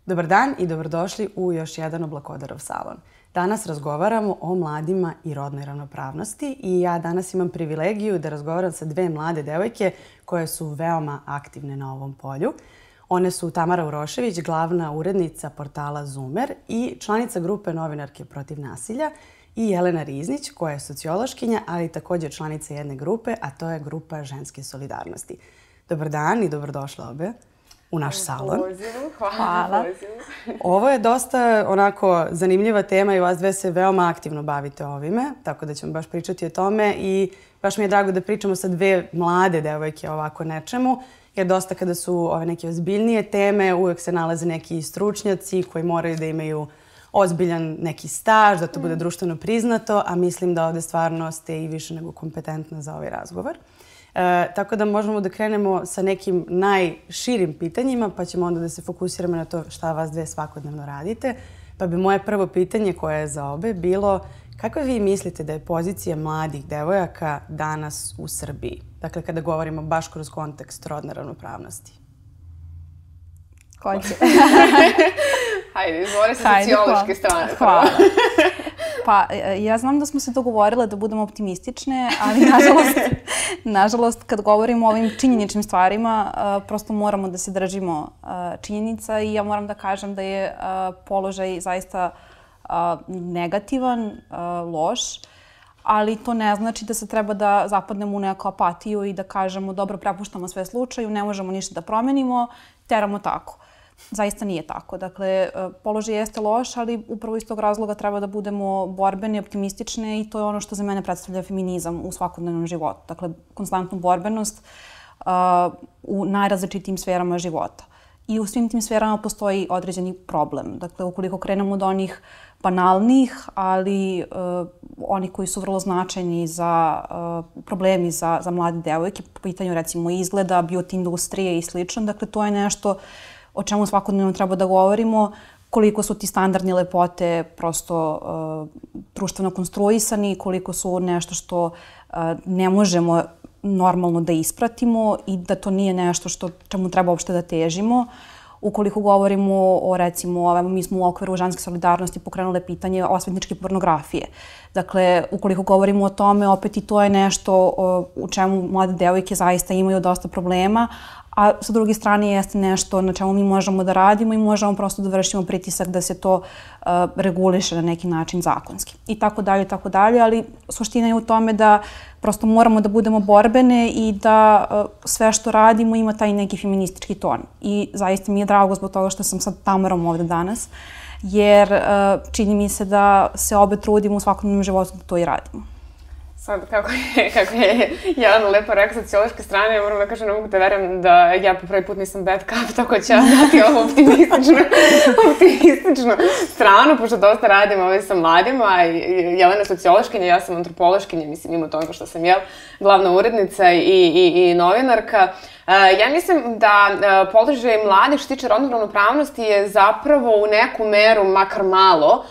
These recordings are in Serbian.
Dobar dan i dobrodošli u još jedan Oblakodarov salon. Danas razgovaramo o mladima i rodnoj ravnopravnosti i ja danas imam privilegiju da razgovaram sa dve mlade devojke koje su veoma aktivne na ovom polju. One su Tamara Urošević, glavna urednica portala Zoomer i članica grupe Novinarke protiv nasilja, i Jelena Riznić, koja je sociološkinja, ali također članica jedne grupe, a to je grupa Ženske solidarnosti. Dobar dan i dobrodošla obe u naš salon. Hvala. Ovo je dosta onako zanimljiva tema i vas dve se veoma aktivno bavite ovime, tako da ćemo baš pričati o tome i baš mi je drago da pričamo sa dve mlade devojke o ovako nečemu, jer dosta kada su ove neke ozbiljnije teme, uvek se nalaze neki stručnjaci koji moraju da imaju ozbiljan neki staž, da to bude društveno priznato, a mislim da ovde stvarno ste i više nego kompetentna za ovaj razgovor. Tako da možemo da krenemo sa nekim najširim pitanjima, pa ćemo onda da se fokusiramo na to šta vas dve svakodnevno radite. Pa bi moje prvo pitanje, koje je za obe, bilo kako vi mislite da je pozicija mladih devojaka danas u Srbiji? Dakle, kada govorimo baš kroz kontekst rodne ravnopravnosti. Ko će? Hajde, izvore sa sociološke strane. Hvala. Pa, ja znam da smo se dogovorile da budemo optimistične, ali nažalost, kad govorimo o ovim činjeničnim stvarima, prosto moramo da se držimo činjenica i ja moram da kažem da je položaj zaista negativan, loš, ali to ne znači da se treba da zapadnemo u neku apatiju i da kažemo dobro, prepuštamo sve slučaju, ne možemo ništa da promenimo, teramo tako. Zaista nije tako. Dakle, položaj jeste loš, ali upravo iz tog razloga treba da budemo borbene, optimistične i to je ono što za mene predstavlja feminizam u svakodnevnom životu. Dakle, konstantnu borbenost u najrazličitijim sferama života. I u svim tim sferama postoji određeni problem. Dakle, ukoliko krenemo od onih banalnih, ali oni koji su vrlo značajni za problemi za mlade devojke, po pitanju recimo izgleda, beauty industrije i slično. Dakle, to je nešto o čemu svakodnevno treba da govorimo, koliko su ti standardni lepote prosto društveno konstruisani, koliko su nešto što ne možemo normalno da ispratimo i da to nije nešto čemu treba uopšte da težimo. Ukoliko govorimo o, recimo, mi smo u okviru Ženske solidarnosti pokrenule pitanje osvetničke pornografije. Dakle, ukoliko govorimo o tome, opet i to je nešto u čemu mlade devojke zaista imaju dosta problema, a sa druge strane jeste nešto na čemu mi možemo da radimo i možemo prosto da vršimo pritisak da se to reguliše na neki način zakonski. I tako dalje, ali suština je u tome da prosto moramo da budemo borbene i da sve što radimo ima taj neki feministički ton. I zaista mi je drago zbog toga što sam sa Tamarom ovde danas, jer čini mi se da se obe trudimo u svakodnevnom životu da to i radimo. Sad, kako je Jelena lepo rekla sociološke strane, ja moram da kažem, ne mogu da verujem da ja po prvi put nisam bad cup, tako će ja dati ovu optimističnu stranu, pošto dosta radim sa mladima. Jelena je sociološkinja, ja sam antropološkinja, mislim, mimo toga što sam glavna urednica i novinarka. Ja mislim da položaj mladih što tiče rodne ravnopravnosti je zapravo u neku meru, makar malo,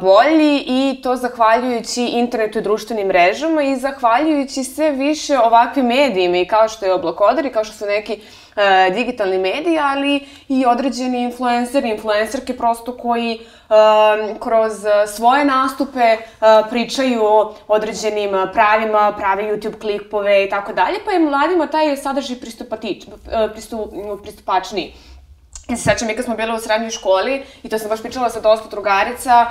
bolji i to zahvaljujući internetu i društvenim mrežama i zahvaljujući sve više ovakvim medijima i kao što je Oblakodar i kao što su neki digitalni mediji, ali i određeni influenceri, influencerke prosto koji kroz svoje nastupe pričaju o određenim pravima, prave YouTube klipove i tako dalje, pa je mladima taj sadržaj pristupačniji. Ja se sećam, mi kad smo bile u srednjoj školi, i to sam baš pričala sa dosta drugarica,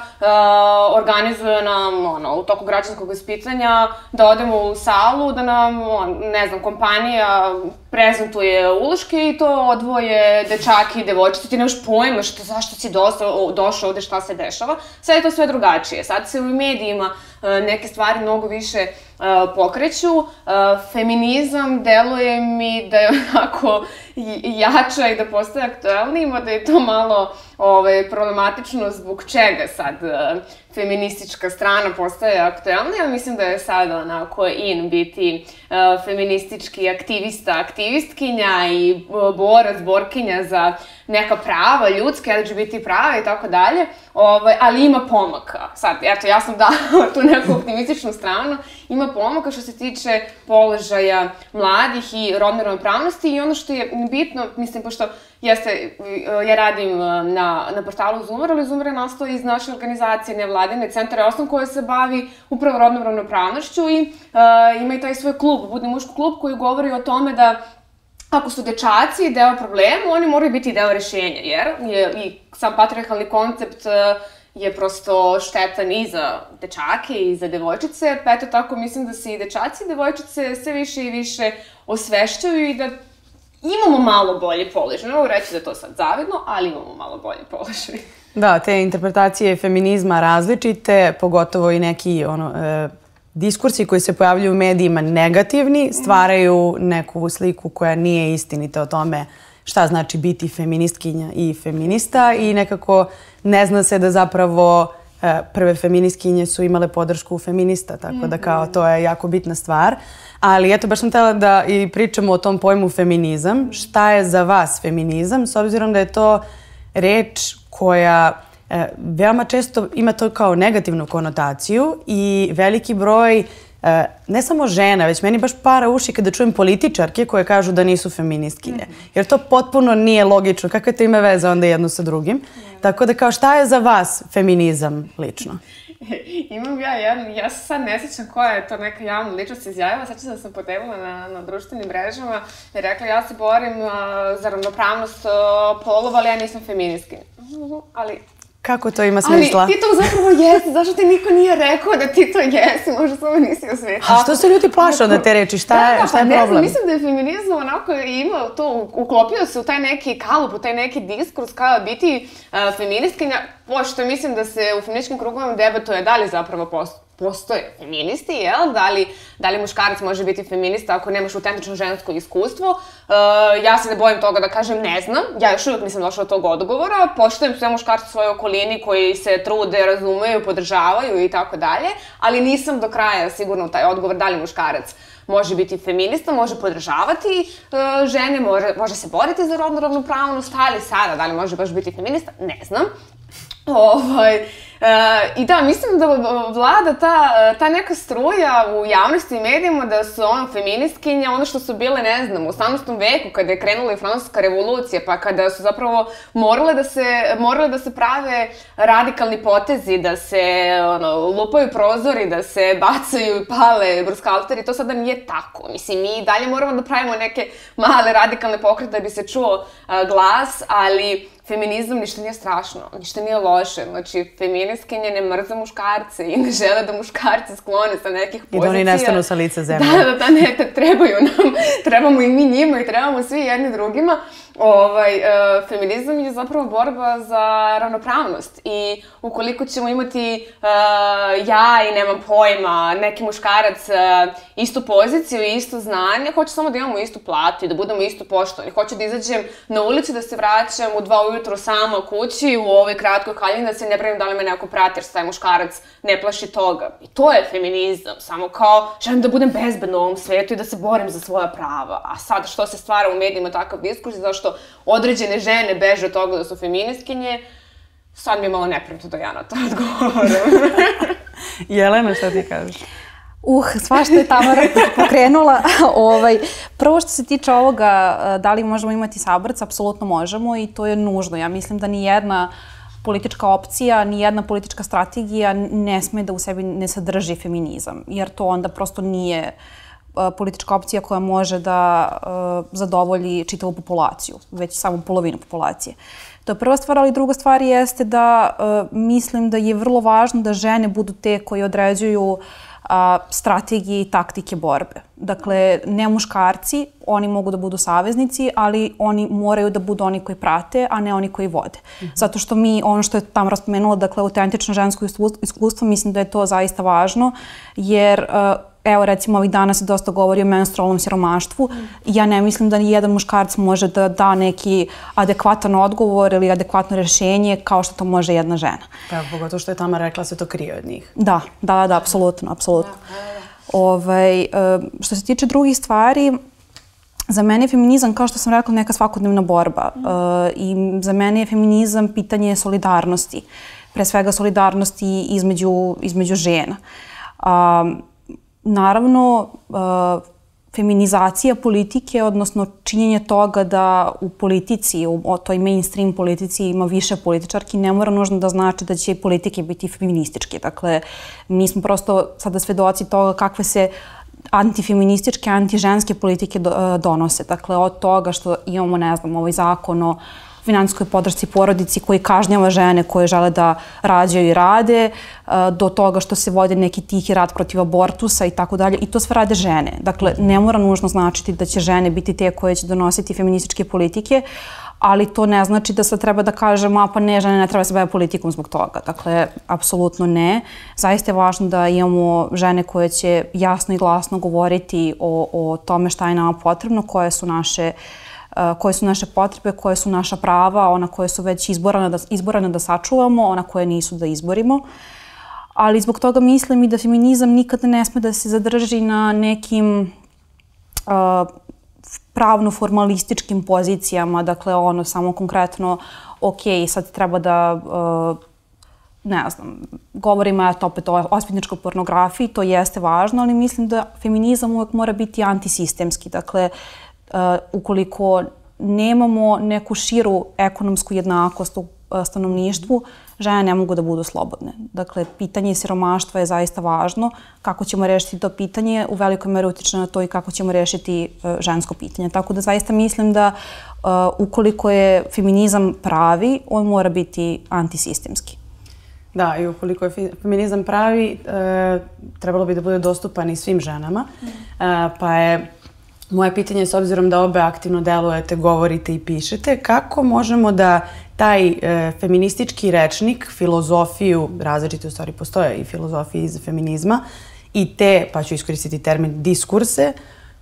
organizuje nam u toku građanskog vaspitanja da odemo u salu, da nam, ne znam, kompanija prezentuje uloške i to odvoje dečaki i devojčice. Ti nemaš pojma zašto si došao ovde, šta se dešava. Sad je to sve drugačije. Sad se u medijima neke stvari mnogo više pokreću. Feminizam deluje mi da je onako jača i da postaje aktuelniji, da je to malo problematično zbog čega sad feministička strana postaje aktuelnija. Mislim da je sad onako in biti feministički aktivista, aktivistkinja i borac, borkinja za neka prava, ljudske, LGBT prava i tako dalje, ali ima pomaka. Sad, eto, ja sam dala tu neku optimističnu stranu, ima bilo pomaka što se tiče položaja mladih i rodne ravnopravnosti i ono što je bitno, mislim, pošto ja radim na portalu Zoomer, ali Zoomer je nastao iz naše organizacije nevladine Centar Osnov koja se bavi upravo rodnom ravnopravnošću i ima i taj svoj klub, Budni muški klub koji govori o tome da ako su dečaci deo problema, oni moraju biti deo rešenja, jer i sam patrijarhalni koncept je prosto štetan i za dečake i za devojčice, pa eto tako mislim da se i dečaci i devojčice sve više i više osvešćuju i da imamo malo bolji položaj. Ne mogu reći da je to sad zavidno, ali imamo malo bolji položaj. Da, te interpretacije feminizma različite, pogotovo i neki diskursi koji se pojavljaju u medijima negativni, stvaraju neku sliku koja nije istinita o tome šta znači biti feministkinja i feminista i nekako ne zna se da zapravo prve feministkinje su imale podršku feminista, tako da kao to je jako bitna stvar. Ali eto, baš sam htjela da i pričamo o tom pojmu feminizam. Šta je za vas feminizam? S obzirom da je to reč koja veoma često ima to kao negativnu konotaciju i veliki broj ne samo žena, već meni baš para uši kada čujem političarke koje kažu da nisu feministkinje. Jer to potpuno nije logično. Kakve to ima veze onda jedno sa drugim? Tako da kao šta je za vas feminizam lično? Imam ja se sad ne sjećam koja je to neka javna ličnost izjavila, sad da sam potebila na društvenim mrežama i rekla ja se borim za ravnopravnost polova, ali ja nisam feministkinja. Ali kako to ima smisla? Ali ti to zapravo jesi, zašto ti niko nije rekao da ti to jesi, možda samo nisi osvijestila. A što se ljudi plaše onda te reči, šta je problem? Mislim da je feminizam onako imao to, uklopio se u taj neki kalup, u taj neki diskurs kao biti feministkinja, pošto mislim da se u feminističkim krugovima debatuje da li zapravo postoje feministi, jel? Da li muškarac može biti feminista ako nemaš autentično žensko iskustvo. Ja se ne bojim toga da kažem ne znam. Ja još uvijek nisam došla do tog odgovora. Poštujem sve muškarce u svojoj okolini koji se trude, razumeju, podržavaju i tako dalje, ali nisam do kraja sigurna u taj odgovor da li muškarac može biti feminista, može podržavati žene, može se boriti za rodnu ravnopravnost, ali sada da li može baš biti feminista, ne znam. I da, mislim da vlada ta neka struja u javnosti i medijima da su feministkinje, ono što su bile, ne znam, u 18. veku kada je krenula i Francuska revolucija, pa kada su zapravo morale da se prave radikalni potezi, da se lupaju prozori, da se bacaju i pale bruskalteri, to sada nije tako. Mislim, mi dalje moramo da pravimo neke male radikalne pokrete da bi se čuo glas, ali feminizam ništa nije strašno, ništa nije loše. Znači, feministkinje ne mrze muškarce i ne žele da muškarci sklone sa nekih pozicija. I da oni nestanu sa lica zemlje. Da, ne, trebaju nam. Trebamo i mi njima i trebamo svi jedni drugima. Feminizam je zapravo borba za ravnopravnost i ukoliko ćemo imati ja i nemam pojma, neki muškarac istu poziciju i isto znanje, hoću samo da imamo istu platu i da budemo isto poštovani. Hoću da izađem na ulicu, da se vraćam u 2 ujutro sama kući u ovoj kratkoj haljini, da se ne pravim da li me neko prati jer se taj muškarac ne plaši toga. I to je feminizam, samo kao želim da budem bezbedna u ovom svetu i da se borim za svoja prava. A sad što se stvara u medijima takav diskurs, zašto određene žene beže od toga da su feministkinje, sad mi je malo neprijatno da ja na to odgovorim. Jelena, šta ti kažeš? Svašta je Tamara pokrenula. Prvo što se tiče ovoga, da li možemo imati saborca, apsolutno možemo i to je nužno. Ja mislim da ni jedna politička opcija, ni jedna politička strategija ne sme da u sebi ne sadrži feminizam, jer to onda prosto nije politička opcija koja može da zadovolji čitavu populaciju, već samo polovinu populacije. To je prva stvar, ali druga stvar jeste da mislim da je vrlo važno da žene budu te koje određuju strategije i taktike borbe. Dakle, ne muškarci, oni mogu da budu saveznici, ali oni moraju da budu oni koji prate, a ne oni koji vode. Zato što mi, ono što je Tamara spomenula, dakle, autentično žensko iskustvo, mislim da je to zaista važno, jer evo, recimo, ovih dana se dosta govori o menstrualnom siromaštvu. Ja ne mislim da ni jedan muškarac može da da neki adekvatan odgovor ili adekvatno rješenje kao što to može jedna žena. Da, pogotovo što je Tamara rekla se to krije od njih. Da, apsolutno. Što se tiče drugih stvari, za mene je feminizam, kao što sam rekla, neka svakodnevna borba. I za mene je feminizam pitanje solidarnosti. Pre svega solidarnosti između žena. naravno, feminizacija politike, odnosno činjenje toga da u politici, u toj mainstream politici ima više političarki, ne mora nužno da znači da će politike biti feminističke. Dakle, mi smo prosto sada svedoci toga kakve se antifeminističke, antiženske politike donose. Dakle, od toga što imamo, ne znam, ovaj zakon o finansijskoj podršci porodici koji kažnjava žene koje žele da rađaju i rade, do toga što se vode neki tihi rat protiv abortusa i tako dalje. I to sve rade žene. Dakle, ne mora nužno značiti da će žene biti te koje će donositi feminističke politike, ali to ne znači da sad treba da kažemo, a pa ne, žene ne treba se baviti politikom zbog toga. Dakle, apsolutno ne. Zaista je važno da imamo žene koje će jasno i glasno govoriti o tome šta je nama potrebno, koje su naše potrebe, koje su naša prava, ona koje su već izborane da sačuvamo, ona koje nisu da izborimo. Ali zbog toga mislim i da feminizam nikada ne sme da se zadrži na nekim pravno-formalističkim pozicijama, dakle ono samo konkretno, ok, sad treba da, ne znam, govorimo opet o osvetničkoj pornografiji, to jeste važno, ali mislim da feminizam uvek mora biti antisistemski, dakle, ukoliko nemamo neku širu ekonomsku jednakost u stanovništvu, žene ne mogu da budu slobodne. Dakle, pitanje siromaštva je zaista važno. Kako ćemo rešiti to pitanje, u velikoj meri utiče na to i kako ćemo rešiti žensko pitanje. Tako da zaista mislim da ukoliko je feminizam pravi, on mora biti antisistemski. Da, i ukoliko je feminizam pravi, trebalo bi da bude dostupan i svim ženama. Pa je moje pitanje, s obzirom da obe aktivno delujete, govorite i pišete, kako možemo da taj feministički rečnik, filozofiju, različite u stvari postoje i filozofije iz feminizma, i te, pa ću iskoristiti termin, diskurse,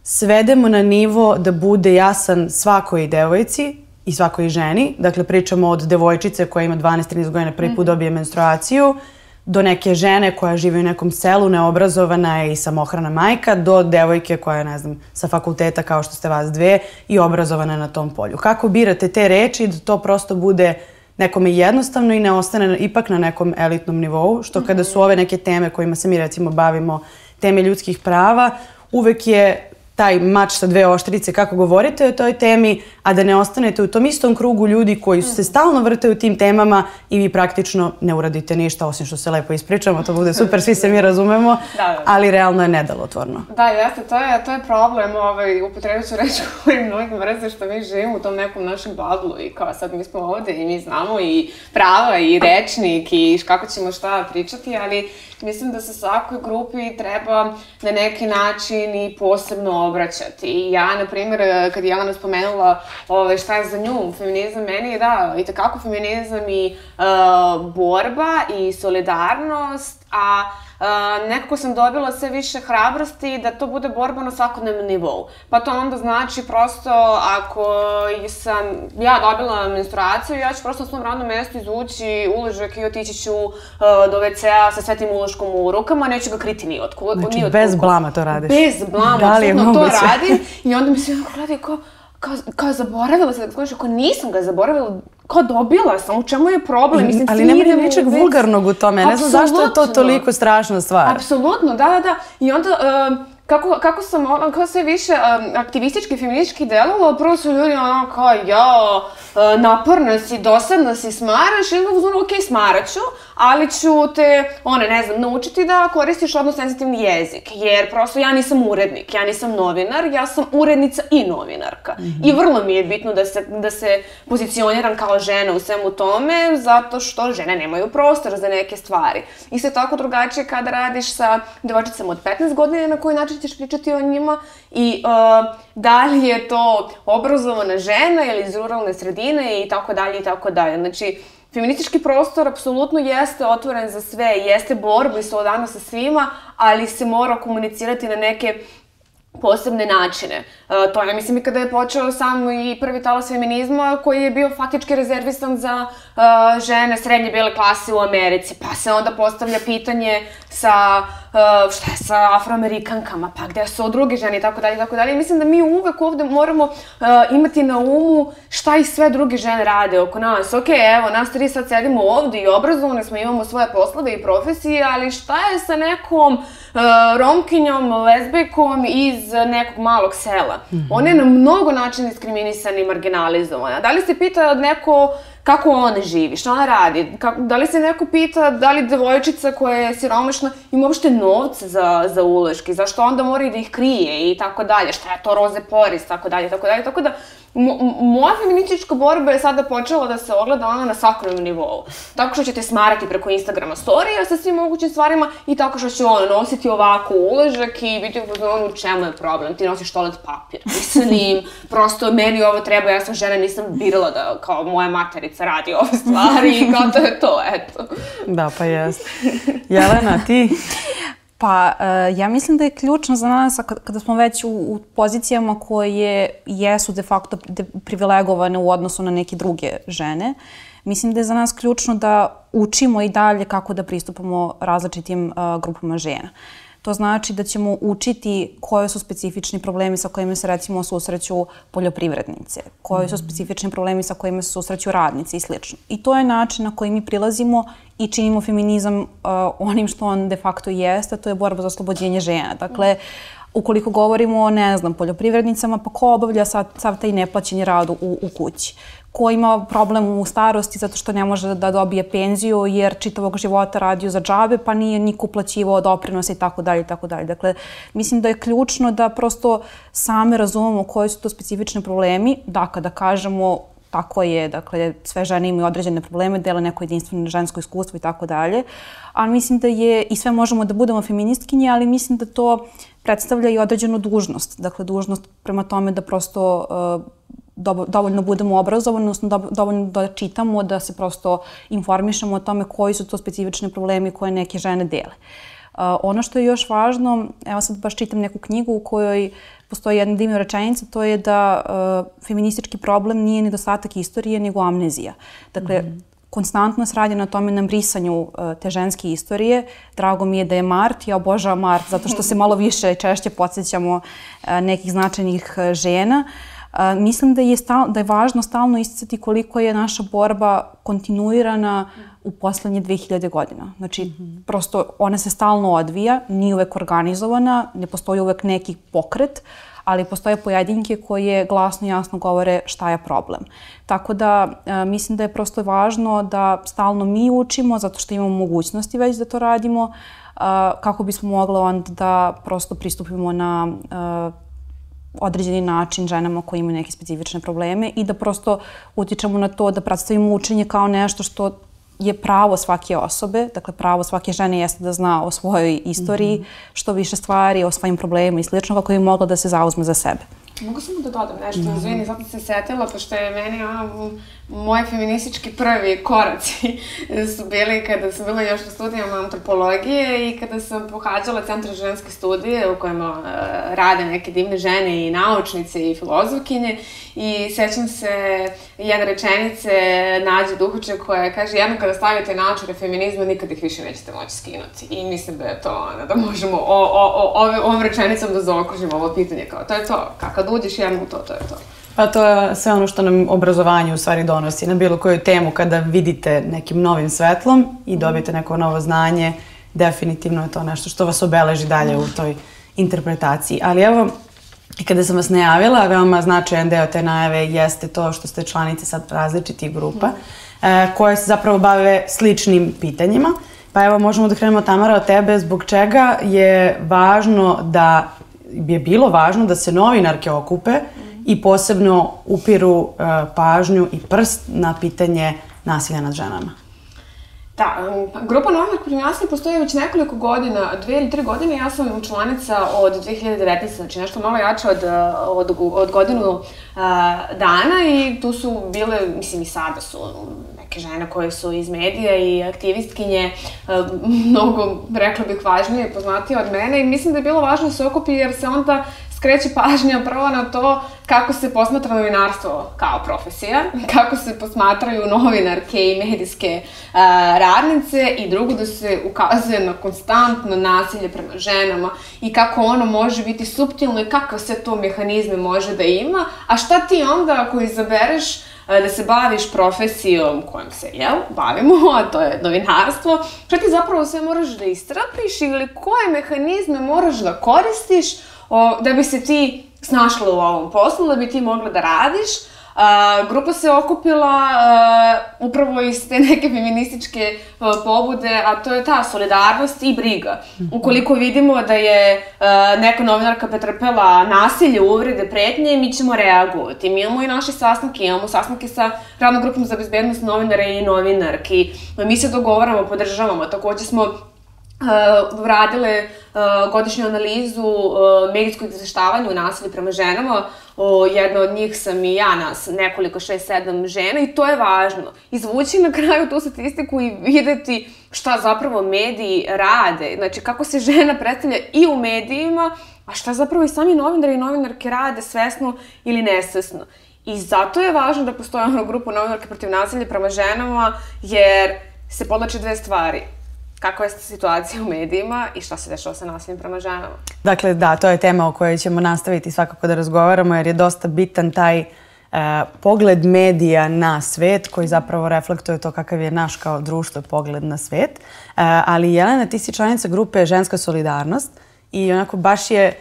svedemo na nivo da bude jasan svakoj devojci i svakoj ženi. Dakle, pričamo od devojčice koja ima 12-13 godina, prvi put dobije menstruaciju, do neke žene koja živi u nekom selu, neobrazovana je i samohrana majka, do devojke koja je, ne znam, sa fakulteta kao što ste vas dve i obrazovana na tom polju. Kako birate te reči da to prosto bude nekome jednostavno i ne ostane ipak na nekom elitnom nivou, što kada su ove neke teme kojima se mi recimo bavimo, teme ljudskih prava, uvek je taj mač sa dve oštrice, kako govorite o toj temi, a da ne ostanete u tom istom krugu ljudi koji se stalno vrte u tim temama i vi praktično ne uradite ništa, osim što se lepo ispričamo, to bude super, svi se mi razumemo, ali realno je nedelotvorno. Da, jeste, to je problem, upotrebit ću reći koji mnogi mrze što mi živimo u tom nekom našem bablu i kao sad mi smo ovde i mi znamo i prava i rečnik i kako ćemo šta pričati, ali mislim da se svakoj grupi treba na neki način i posebno obraćati. I ja, na primjer, kad je Jelena spomenula šta je za nju feminizam, meni je da, i tekako feminizam i borba i solidarnost, a nekako sam dobila sve više hrabrosti da to bude borba na svakodnevnom nivou. Pa to onda znači prosto ako sam ja dobila menstruaciju, ja ću prosto na svom radnom mestu izvući uložak i otići ću do WC-a sa svetim uloškom u rukama, neću ga kriti ni otkud. Znači, bez blama to radiš? Bez blama, apsolutno to radim. I onda mi se onako gledaju kao zaboravila se, ako nisam ga zaboravila, kao dobila sam, u čemu je problem? Mislim, ali nema ničeg vulgarnog u tome, ne znam zašto je to toliko strašna stvar. Apsolutno, da. I onda, kako sam kao sve više aktivistički, feministički delovala, prvo su ljudi ono kao, jao, naporna si, dosadna si, smaraš, i onda ok, smaraću, ali ću te, ne znam, naučiti da koristiš odnos-senzitivni jezik, jer prosto ja nisam urednik, ja nisam novinar, ja sam urednica i novinarka. I vrlo mi je bitno da se pozicioniram kao žena u svemu tome, zato što žene nemaju prostora za neke stvari. I sve tako drugačije kada radiš sa devojčicama od 15 godina, na koji način ćeš pričati o njima i da li je to obrazovana žena ili iz ruralne sredine i tako dalje i tako dalje. Znači, feministički prostor apsolutno jeste otvoren za sve, jeste borba i solidarnost sa svima, ali se mora komunicirati na neke posebne načine. To je, mislim, i kada je počeo sam i prvi talas feminizma koji je bio faktički rezervisan za žene srednje bele klase u Americi, pa se onda postavlja pitanje sa šta je sa afroamerikankama, pa gde su druge žene i tako dalje, tako dalje. Mislim da mi uvek ovde moramo imati na umu šta i sve druge žene rade oko nas. Ok, evo, nas tri sad sedimo ovde i obrazovane smo, imamo svoje poslove i profesije, ali šta je sa nekom romkinjom, lezbijkom iz nekog malog sela? Ona je na mnogo načina diskriminisana i marginalizovana. Da li se pita neko kako ona živi, šta ona radi, da li se neko pita da li devojčica koja je siromašna ima uopšte novce za uloške, zašto onda mora i da ih krije i tako dalje, šta je to roze poris, tako dalje, tako dalje, tako da moja feministička borba je sada počela da se ogleda ona na svakodnevnom nivou. Tako što će te smarati preko Instagrama storija sa svim mogućim stvarima i tako što će ona nositi ovako uložak i biti u čemu je problem, ti nosiš toalet papir. Mislim, prosto meni ovo treba, ja sam žena, nisam birala da kao moja materica radi ove stvari i kao to je to, eto. Da, pa jest. Jelena, ti? Pa, ja mislim da je ključno za nas, kada smo već u pozicijama koje jesu de facto privilegovane u odnosu na neke druge žene, mislim da je za nas ključno da učimo i dalje kako da pristupamo različitim grupama žena. To znači da ćemo učiti koje su specifični problemi sa kojima se recimo susreću poljoprivrednice, koji su specifični problemi sa kojima se susreću radnice i sl. I to je način na koji mi prilazimo i činimo feminizam onim što on de facto jeste, to je borba za oslobođenje žena. Dakle, ukoliko govorimo o, ne znam, poljoprivrednicama, pa ko obavlja sav taj neplaćeni rad u kući? Ko ima problem u starosti zato što ne može da dobije penziju jer čitavog života radio za džabe pa nije niko uplaćivao doprinose i tako dalje i tako dalje. Dakle, mislim da je ključno da prosto same razumemo koji su to specifični problemi, da kada kažemo tako je, dakle, sve žene imaju određene probleme, dele neko jedinstveno žensko iskustvo i tako dalje, ali mislim da je, i sve možemo da budemo feministkinje, ali mislim da to predstavlja i određenu dužnost. Dakle, dužnost prema tome da prosto dovoljno budemo obrazovani, odnosno dovoljno da čitamo, da se prosto informišemo o tome koji su to specifični problemi koje neke žene dele. Ono što je još važno, evo sad baš čitam neku knjigu u kojoj postoji jedna divna rečenica, to je da feministički problem nije nedostatak istorije, nego amnezija. Dakle, konstantno se radi na tome, na brisanju te ženske istorije. Drago mi je da je mart, ja obožavam mart, zato što se malo više češće podsjećamo nekih značajnih žena. Mislim da je važno stalno isticati koliko je naša borba kontinuirana u poslednje 2000 godina. Znači, prosto ona se stalno odvija, nije uvek organizovana, ne postoji uvek neki pokret, ali postoje pojedinke koje glasno i jasno govore šta je problem. Tako da mislim da je prosto važno da stalno mi učimo, zato što imamo mogućnosti već da to radimo, kako bismo mogli onda da prosto pristupimo na određeni način ženama koji imaju neke specifične probleme i da prosto utičemo na to da predstavimo učenje kao nešto što je pravo svake osobe, dakle pravo svake žene jeste da zna o svojoj istoriji, što više stvari, o svojim problemima i slično, kako je mogla da se zauzme za sebe. Mogu samo da dodam nešto, izvini, zato se setila, pošto je meni moji feministički prvi koraci su bili kada sam bila još na studijama antropologije i kada sam pohađala Centar ženske studije u kojima rade neke divne žene i naučnice i filozofkinje i sećam se jedne rečenice Nađe Duhoče koja kaže jednom kada stavite naočare feminizma nikad ih više nećete moći skinuti i mislim da je to da možemo ovom rečenicom da zaokružimo ovo pitanje kao to je to, kad uđeš jednom u to je to. Pa to je sve ono što nam obrazovanje u stvari donosi na bilo koju temu kada vidite nekim novim svetlom i dobijete neko novo znanje, definitivno je to nešto što vas obeleži dalje u toj interpretaciji. Ali evo, kada sam vas najavila, veoma značajan deo te najave jeste to što ste članice sad različitih grupa koje se zapravo bave sličnim pitanjima. Pa evo, možemo da krenemo, Tamara, od tebe, zbog čega je bilo važno da se novinarke okupe i posebno upiru pažnju i prst na pitanje nasilja nad ženama. Da, grupa novinarka protiv nasilja postoji već nekoliko godina, 2 ili 3 godine. Ja sam članica od 2019. Znači nešto malo jače od godinu dana i tu su bile, mislim i sada su neke žene koje su iz medija i aktivistkinje, mnogo, rekla bih, važnije i poznatije od mene i mislim da je bilo važno da se okupi jer se onda skreće pažnja prvo na to kako se posmatra novinarstvo kao profesija, kako se posmatraju novinarke i medijske radnice i drugo da se ukazuje na konstantno nasilje prema ženama i kako ono može biti suptilno i kakve sve to mehanizme može da ima, a šta ti onda ako izabereš da se baviš profesijom kojom se, bavimo, a to je novinarstvo, šta ti zapravo sve moraš da istrapiš ili koje mehanizme moraš da koristiš da bi se ti snašla u ovom poslu, da bi ti mogla da radiš. Grupa se okupila upravo iz te neke feminističke pobude, a to je ta solidarnost i briga. Ukoliko vidimo da je neka novinarka pretrpela nasilje, uvrede, pretnje, mi ćemo reagovati. Mi imamo i naše sastanke, imamo sastanke sa radnom grupom za bezbednost novinara i novinarki. Mi se dogovaramo, podržavamo. Takođe smo radile godišnju analizu medijskog izveštavanja u nasilju prema ženama. Jedna od njih sam i ja, nas nekoliko, 6-7 žena i to je važno. Izvući na kraju tu statistiku i videti šta zapravo mediji rade. Znači, kako se žena predstavlja i u medijima, a šta zapravo i sami novinari i novinarke rade svesno ili nesvesno. I zato je važno da postoji ona grupa novinarke protiv nasilja prema ženama, jer se podlače dve stvari. Kakva je situacija u medijima i šta se dešava sa nasiljem prema ženama? Dakle, da, to je tema o kojoj ćemo nastaviti svakako da razgovaramo jer je dosta bitan taj pogled medija na svet koji zapravo reflektuje to kakav je naš kao društvo pogled na svet. Ali Jelena, ti si članica grupe Ženska solidarnost i onako baš je,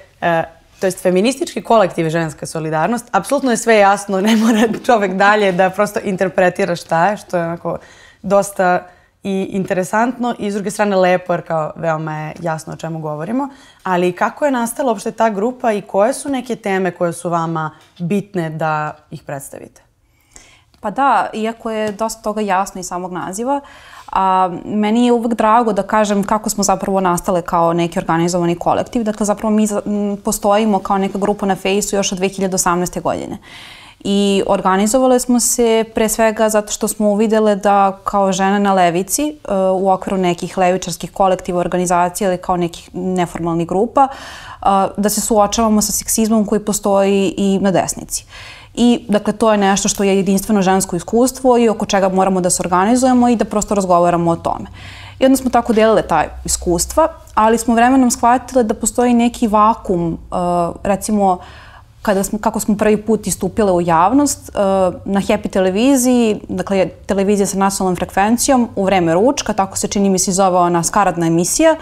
to jest feministički kolektiv Ženska solidarnost, apsolutno je sve jasno, ne mora čovek dalje da prosto interpretira šta je, što je onako dosta i interesantno i s druge strane lepo jer kao veoma je jasno o čemu govorimo. Ali kako je nastala uopšte ta grupa i koje su neke teme koje su vama bitne da ih predstavite? Pa da, iako je dosta toga jasno iz samog naziva, meni je uvek drago da kažem kako smo zapravo nastale kao neki organizovani kolektiv. Dakle, zapravo mi postojimo kao neka grupa na Fejsu još od 2018. godine. I organizovale smo se pre svega zato što smo uvidele da kao žene na levici u okviru nekih levičarskih kolektiva, organizacija ili kao nekih neformalnih grupa da se suočavamo sa seksizmom koji postoji i na desnici. I dakle to je nešto što je jedinstveno žensko iskustvo i oko čega moramo da se organizujemo i da prosto razgovaramo o tome. I onda smo tako delile ta iskustva, ali smo vremenom shvatile da postoji neki vakum, recimo kako smo prvi put istupile u javnost na Happy televiziji, dakle televizija sa nacionalnom frekvencijom u vreme ručka, tako se čini mi se zove ona skaradna emisija,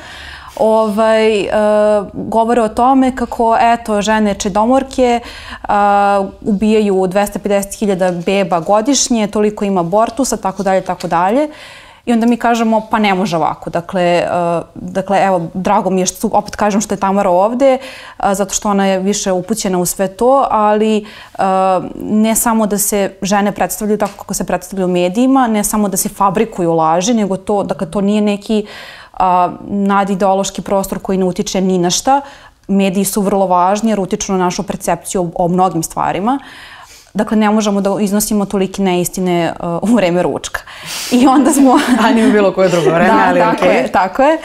govore o tome kako, eto, žene čedomorke ubijaju 250.000 beba godišnje, toliko ima abortusa, tako dalje, tako dalje. I onda mi kažemo, pa ne može ovako. Dakle, evo, drago mi je što opet kažem što je Tamara ovde, zato što ona je više upućena u sve to, ali ne samo da se žene predstavljaju tako kako se predstavljaju u medijima, ne samo da se fabrikuju laži, nego to, dakle, to nije neki nadideološki prostor koji ne utiče ni na šta. Mediji su vrlo važni jer utiču na našu percepciju o mnogim stvarima. Dakle, ne možemo da iznosimo tolike neistine u vreme ručka. I onda smo... A nije bilo koje drugo vreme, ali okej. Tako je.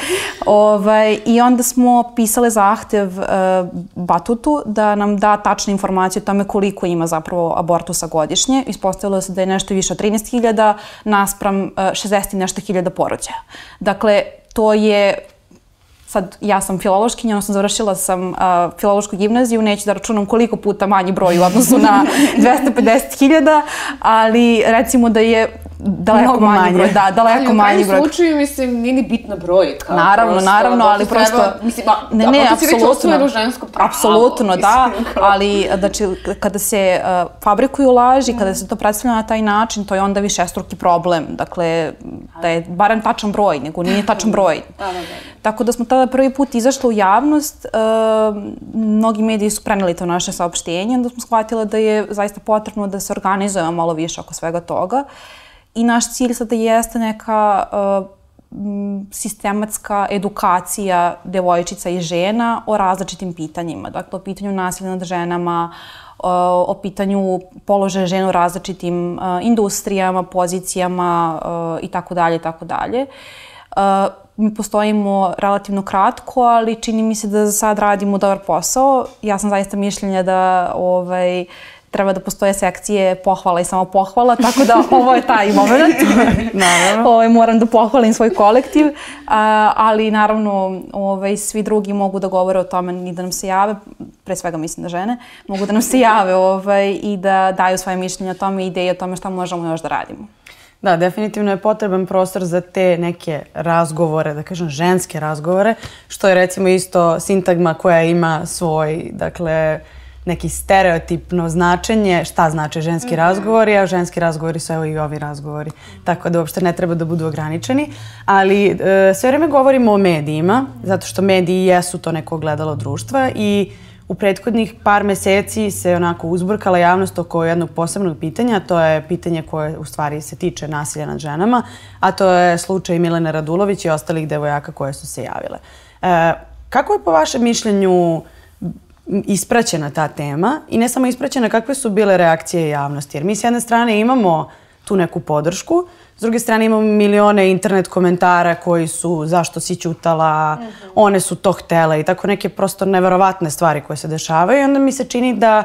I onda smo pisale zahtev Batutu da nam da tačne informacije o tome koliko ima zapravo abortusa godišnje. Ispostavilo se da je nešto više od 13.000 naspram 60 i nešto hiljada porođaja. Dakle, to je... Sad, ja sam filološkinja, odnosno završila sam filološku gimnaziju, neću da računam koliko puta manji broj u odnosu na 250.000, ali recimo da je daleko manji broj. Da, daleko manji broj. Ali u kraju slučaju, mislim, nije ni bitna brojka. Naravno, ali prosto... Ne, apsolutno. Apsolutno, da, ali znači, kada se fabrikuju laži, kada se to predstavlja na taj način, to je onda višestruki problem. Dakle, da je barem tačan broj, nego nije tačan broj. Tako da smo tada prvi put izašli u javnost, mnogi mediji su preneli to naše saopštenje, onda smo shvatile da je zaista potrebno da se organizujemo malo više oko svega toga. I naš cilj sada jeste neka sistematska edukacija devojčica i žena o različitim pitanjima. Dakle, o pitanju nasilja nad ženama, o pitanju položaja žena u različitim industrijama, pozicijama i tako dalje, i tako dalje. Mi postojimo relativno kratko, ali čini mi se da za sad radimo dobar posao. Ja sam zaista mišljenja da treba da postoje sekcije pohvala i samo pohvala, tako da ovo je taj moment. Moram da pohvalim svoj kolektiv, ali naravno svi drugi mogu da govore o tome i da nam se jave, pre svega mislim da žene, mogu da nam se jave i da daju svoje mišljenje o tome i ideje o tome šta možemo još da radimo. Da, definitivno je potreban prostor za te neke razgovore, da kažem ženske razgovore, što je recimo isto sintagma koja ima svoj, dakle, neki stereotipno značenje šta znače ženski razgovori, a ženski razgovori su evo i ovi razgovori. Tako da uopšte ne treba da budu ograničeni. Ali sve vreme govorimo o medijima, zato što mediji jesu to neko ogledalo društva i u prethodnih par meseci se onako uzburkala javnost oko jednog posebnog pitanja, to je pitanje koje u stvari se tiče nasilja nad ženama, a to je slučaj Milene Radulović i ostalih devojaka koje su se javile. Kako je po vašem mišljenju ispraćena ta tema i ne samo ispraćena, kakve su bile reakcije javnosti? Jer mi s jedne strane imamo tu neku podršku, s druge strane imamo milione internet komentara koji su zašto si ćutala, one su to htele i tako neke prosto neverovatne stvari koje se dešavaju i onda mi se čini da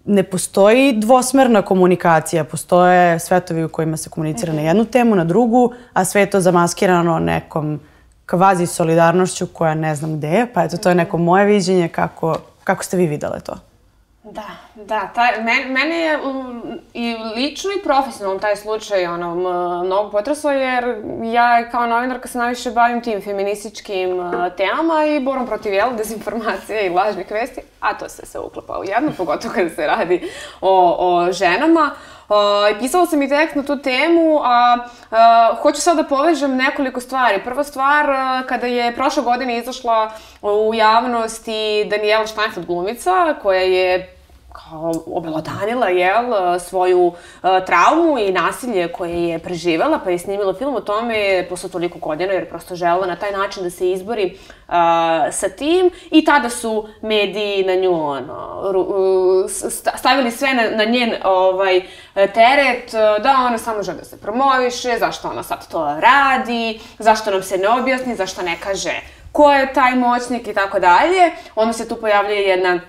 ne postoji dvosmerna komunikacija, postoje svetovi u kojima se komunicira na jednu temu, na drugu, a sve je to zamaskirano nekom kvazi solidarnošću koja ne znam gde je, pa eto to je neko moje viđenje kako ste vi videle to? Da, mene je i lično i profesionalno taj slučaj mnogo potresao jer ja kao novinarka se najviše bavim tim feminističkim temama i borom protiv dezinformacija i lažnih vesti, a to se uklapa u jedno, pogotovo kada se radi o ženama. Pisala sam i tekst na tu temu, a hoću sad da povežem nekoliko stvari. Prva stvar, kada je prošle godine izašla u javnosti Daniela Steinfeld glumica, koja je obelodanila svoju traumu i nasilje koje je preživela, pa je snimila film o tome posle toliko godina jer je prosto želela na taj način da se izbori sa tim i tada su mediji na nju stavili sve na njen teret, da ona samo želi da se promoviše, zašto ona sad to radi, zašto nam se ne objasni, zašto ne kaže ko je taj moćnik i tako dalje. Onda se tu pojavljuje jedna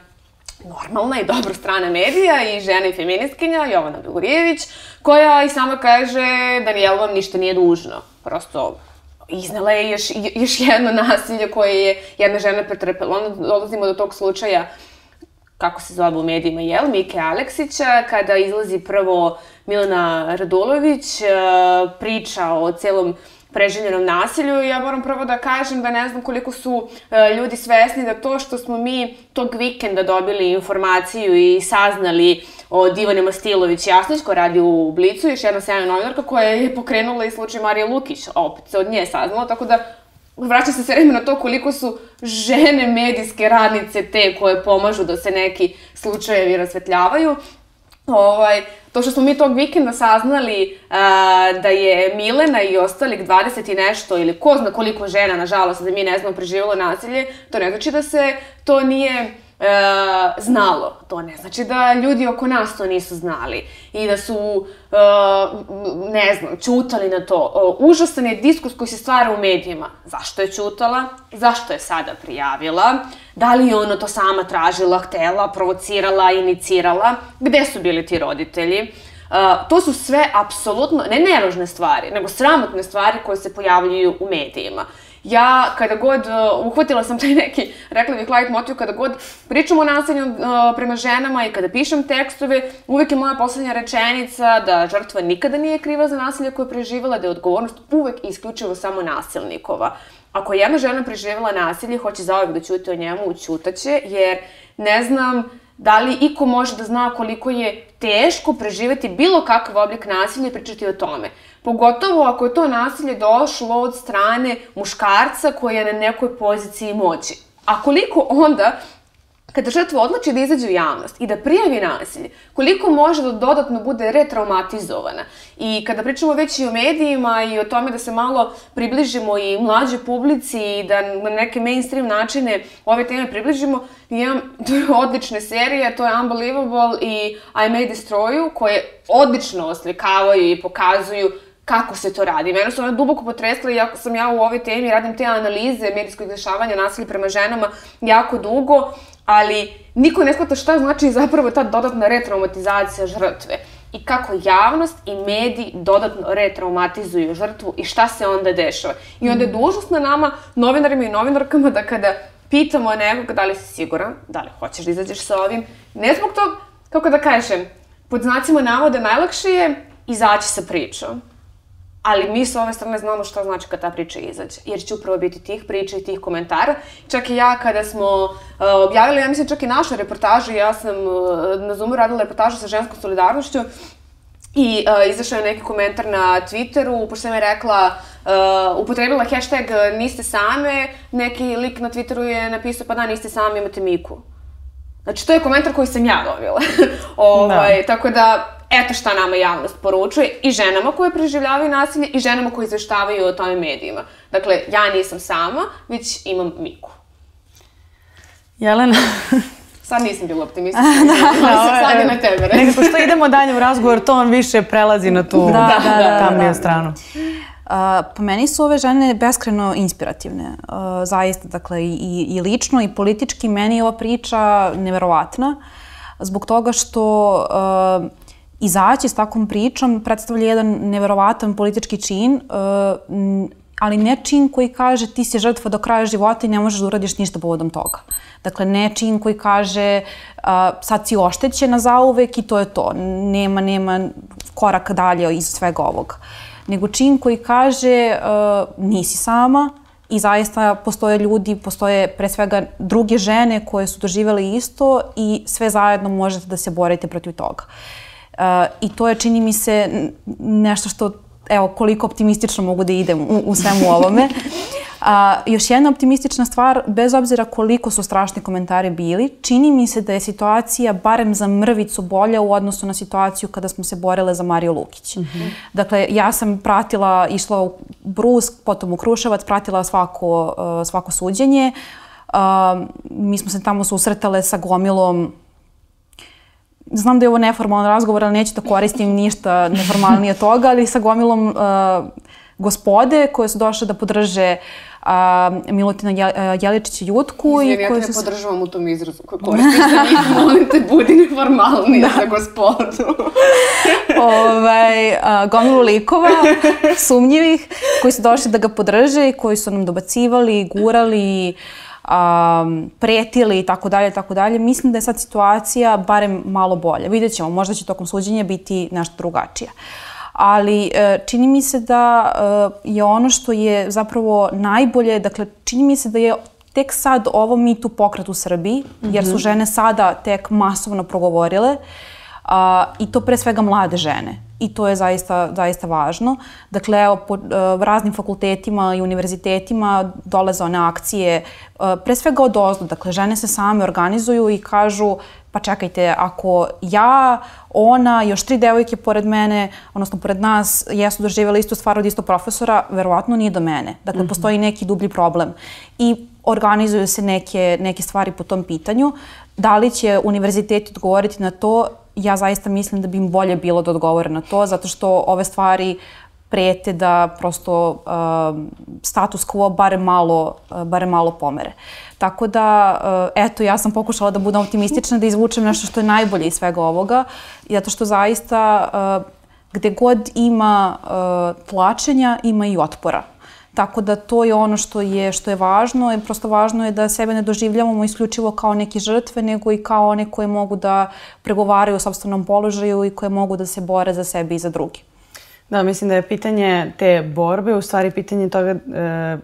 normalna i dobra strana medija i žena i feministkinja, Jovana Gligorijević, koja i sama kaže Danijela vam ništa nije dužno. Prosto iznela je još jedno nasilje koje je jedna žena pretrpela. Onda dolazimo do tog slučaja, kako se zove u medijima, Mike Aleksića, kada izlazi prvo Milena Radulović, priča o celom preživljenom nasilju i ja moram prvo da kažem da ne znam koliko su ljudi svesni da to što smo mi tog vikenda dobili informaciju i saznali od Ivane Mastilović-Jasnić koja radi u Blicu, još jedna sjajna novinarka koja je pokrenula i slučaj Marije Lukić, opet se od nje saznalo, tako da vraćam se sve vreme na to koliko su žene medijske radnice te koje pomažu da se neki slučajevi rasvetljavaju. To što smo mi tog vikenda saznali da je Milena i ostalih 20 i nešto ili ko zna koliko žena, nažalost, da mi ne znamo preživjelo nasilje, to ne znači da se to nije znalo. To ne znači da ljudi oko nas to nisu znali i da su, ne znam, ćutali na to. Užasan je diskurs koji se stvara u medijima. Zašto je ćutala? Zašto je sada prijavila? Da li je ona to sama tražila, htela, provocirala, inicirala? Gde su bili ti roditelji? To su sve apsolutno, ne nevažne stvari, nego sramotne stvari koje se pojavljuju u medijima. Ja, kada god, uhvatila sam taj neki, rekla bih, light motiv, kada god pričam o nasilju prema ženama i kada pišem tekstove, uvek je moja poslednja rečenica da žrtva nikada nije kriva za nasilje koje je preživjela, da je odgovornost uvek i isključivo samo nasilnikova. Ako je jedna žena preživjela nasilje, hoće zauvek da ćuti o njemu, ćutaće, jer ne znam da li iko može da zna koliko je teško preživeti bilo kakav oblik nasilja i pričati o tome. Pogotovo ako je to nasilje došlo od strane muškarca koji je na nekoj poziciji moći. A koliko onda kada žrtva odluči da izađe u javnost i da prijavi nasilje, koliko može da dodatno bude retraumatizovana. I kada pričamo već i o medijima i o tome da se malo približimo i mlađoj publici i da na neke mainstream načine ove teme približimo, imam odlične serije, to je Unbelievable i I May Destroy You, koje odlično oslikavaju i pokazuju kako se to radi. Mene su ona duboko potresla, iako sam ja u ovoj temi, radim te analize medijskog dešavanja nasilja prema ženama jako dugo, ali niko ne shvata šta znači zapravo ta dodatna retraumatizacija žrtve i kako javnost i mediji dodatno retraumatizuju žrtvu i šta se onda dešava. I onda je dužnost na nama, novinarima i novinarkama, da kada pitamo nekoga da li si siguran, da li hoćeš da izađeš sa ovim, ne zbog tog, kako da kažem, pod znacima navoda najlakše je izaći sa pričom. Ali mi s ove strane znamo šta znači kad ta priča izađe. Jer će upravo biti tih priča i tih komentara. Čak i ja kada smo objavili, ja mislim čak i našu reportažu, ja sam na Zoomu radila reportažu sa ženskom solidarnošću i izašao je neki komentar na Twitteru, pošto sam je rekla, upotrebila hashtag niste same, neki lik na Twitteru je napisao pa da, niste same, imate Miku. Znači, to je komentar koji sam ja dobila. Tako da, eto šta nama javnost poručuje i ženama koje preživljavaju nasilje i ženama koje izveštavaju o tome medijima. Dakle, ja nisam sama, već imam Miku. Jelena? Sad nisam bila optimistična, sad je na tebe. Nekako što idemo dalje u razgovor, to on više prelazi na tu tamniju stranu. Pa meni su ove žene beskrajno inspirativne, zaista, dakle, i lično i politički. Meni je ova priča neverovatna, zbog toga što izaći s takvom pričom predstavlja jedan neverovatan politički čin, ali ne čin koji kaže ti si žrtva do kraja života i ne možeš da uradiš ništa povodom toga. Dakle, ne čin koji kaže sad si oštećena zauvek i to je to. Nema koraka dalje iz svega ovoga. Nego čin koji kaže nisi sama i zaista postoje ljudi, postoje pre svega druge žene koje su doživjele isto i sve zajedno možete da se borite protiv toga. I to je, čini mi se, nešto što, evo, koliko optimistično mogu da idem u svemu ovome. Još jedna optimistična stvar, bez obzira koliko su strašni komentari bili, čini mi se da je situacija barem za mrvicu bolja u odnosu na situaciju kada smo se borile za Mariju Lukić. Dakle, ja sam pratila, išla u Brus, potom u Kruševac, pratila svako suđenje. Mi smo se tamo susretale sa gomilom. Znam da je ovo neformalan razgovor, ali neću da koristim ništa neformalnije toga, ali sa gomilom gospode koje su došle da podrže Milutina Jeličića Jutku. Izvini, ja te ne podržavam u tom izrazu koji koristiš za njih, molim te, budi neformalnije za gospodu. Gomilu likova, sumnjivih, koji su došli da ga podrže i koji su nam dobacivali, gurali, pretili i tako dalje. Mislim da je sad situacija barem malo bolja. Vidjet ćemo, možda će tokom suđenja biti nešto drugačije. Ali čini mi se da je ono što je zapravo najbolje, dakle, čini mi se da je tek sad ovo Me Too pokret u Srbiji, jer su žene sada tek masovno progovorile i to pre svega mlade žene. I to je zaista važno. Dakle, evo, po raznim fakultetima i univerzitetima dolaze one akcije, pre svega odozdo. Dakle, žene se same organizuju i kažu, pa čekajte, ako ja, ona, još 3 devojke pored mene, odnosno pored nas, jesu doživjeli istu stvar od istog profesora, verovatno nije do mene. Dakle, postoji neki dublji problem. I organizuju se neke stvari po tom pitanju. Da li će univerziteti odgovoriti na to? Ja zaista mislim da bi im bolje bilo da odgovore na to, zato što ove stvari prete da prosto status quo barem malo pomere. Tako da, eto, ja sam pokušala da budem optimistična, da izvučem nešto što je najbolje iz svega ovoga, zato što zaista gde god ima tlačenja, ima i otpora. Tako da to je ono što je važno i prosto važno je da sebe ne doživljavamo isključivo kao neke žrtve, nego i kao one koje mogu da pregovaraju o sopstvenom položaju i koje mogu da se bore za sebe i za drugi. Da, mislim da je pitanje te borbe u stvari pitanje toga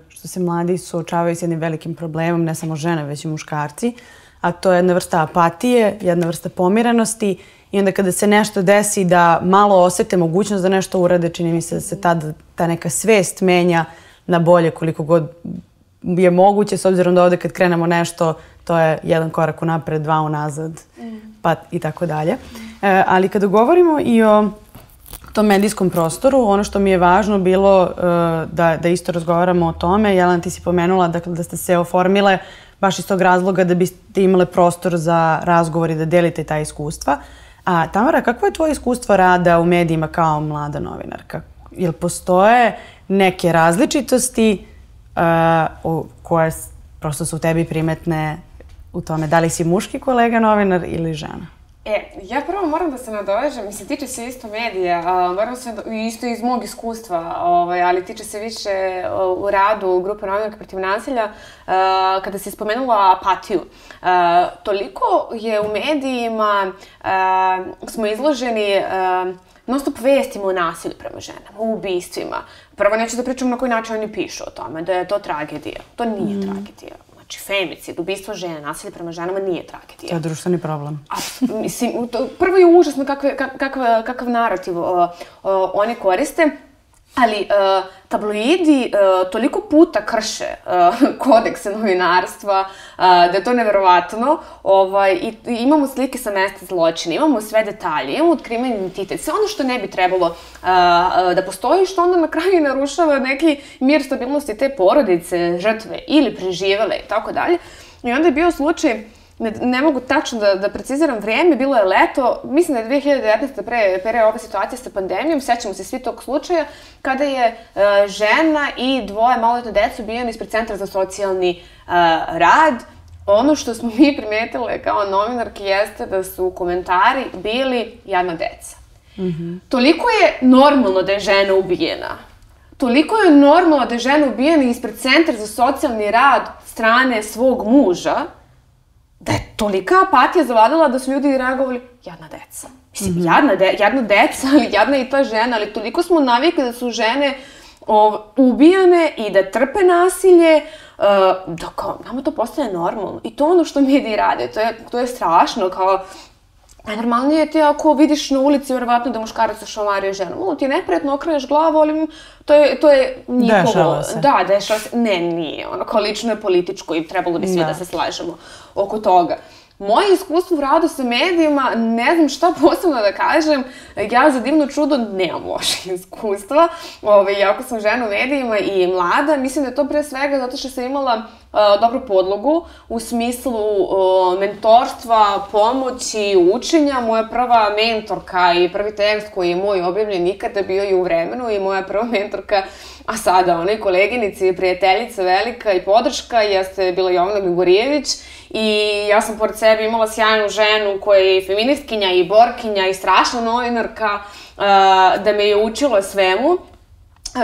što se mladi suočavaju s jednim velikim problemom, ne samo žene, već i muškarci, a to je jedna vrsta apatije, jedna vrsta pomirenosti i onda kada se nešto desi da malo osete mogućnost da nešto urade, čini mi se da se ta neka svest menja na bolje koliko god je moguće, s obzirom da ovde kad krenemo nešto to je jedan korak unapred, dva unazad, pa i tako dalje. Ali kada govorimo i o tom medijskom prostoru, ono što mi je važno bilo da isto razgovaramo o tome, Jelena, ti si pomenula da ste se oformile baš iz tog razloga da biste imale prostor za razgovor i da delite ta iskustva. A Tamara, kako je tvoje iskustvo rada u medijima kao mlada novinarka? Jel postoje neke različitosti koje prosto su tebi primetne u tome da li si muški kolega novinar ili žena? Ja prvo moram da se nadovežem, mislim, tiče se isto medija, moram se isto iz mog iskustva, ali tiče se više u radu grupe novinarka protiv nasilja, kada si spomenula apatiju. Toliko je u medijima, smo izloženi non-stop vestima o nasilju prema ženama, o ubistvima. Prvo neću da pričam na koji način oni pišu o tome, da je to tragedija. To nije tragedija. Znači, femicid, ubistvo žena, nasilje prema ženama nije tragedija. To je društveni problem. Mislim, prvo je užasno kakav narativ oni koriste, ali tabloidi toliko puta krše kodekse novinarstva da je to neverovatno. Imamo slike sa mesta zločina, imamo sve detalje, imamo otkriveni identitet, sve ono što ne bi trebalo da postoji, što onda na kraju narušava neki mir stabilnosti te porodice, žrtve ili preživele i tako dalje. I onda je bio slučaj, ne mogu tačno da preciziram vreme, bilo je leto, mislim da je 2019. pre ove situacije sa pandemijom, sećamo se svi tog slučaja, kada je žena i dvoje maloletne dece ubijene ispred Centra za socijalni rad. Ono što smo mi primetile kao novinarke jeste da su komentari bili jadna deca. Toliko je normalno da je žena ubijena. Toliko je normalno da je žena ubijena ispred Centra za socijalni rad strane svog muža, da je tolika apatija zavladala da su ljudi reagovali, jadna deca. Mislim, jadna deca, ali jadna i ta žena, ali toliko smo navikli da su žene ubijane i da trpe nasilje, da kao, nama to postaje normalno. I to ono što mediji rade, to je strašno, kao, najnormalnije ti ako vidiš na ulici verovatno da muškarac šamario ženu. Malo ti je neprijatno, okreneš glavu, ali to je njihovo. Dešava se. Da, dešava se. Ne, nije. Ono kao lično je političko i trebalo bi svi da se slažemo oko toga. Moje iskustvo u radu sa medijima, ne znam šta posebno da kažem, ja za divno čudo nemam loše iskustva. Iako sam žena u medijima i mlada, mislim da je to pre svega zato što sam imala dobru podlogu u smislu mentorstva, pomoći, učenja. Moja prva mentorka i prvi tekst koji je moj objavljen ikada bio je u Vremenu i moja prva mentorka, a sada ona i koleginica i prijateljica velika i podrška, jeste bila Jovana Grigorijević. I ja sam pored sebe imala sjajnu ženu koja je feministkinja i borkinja i strašna novinarka, da me je učila svemu.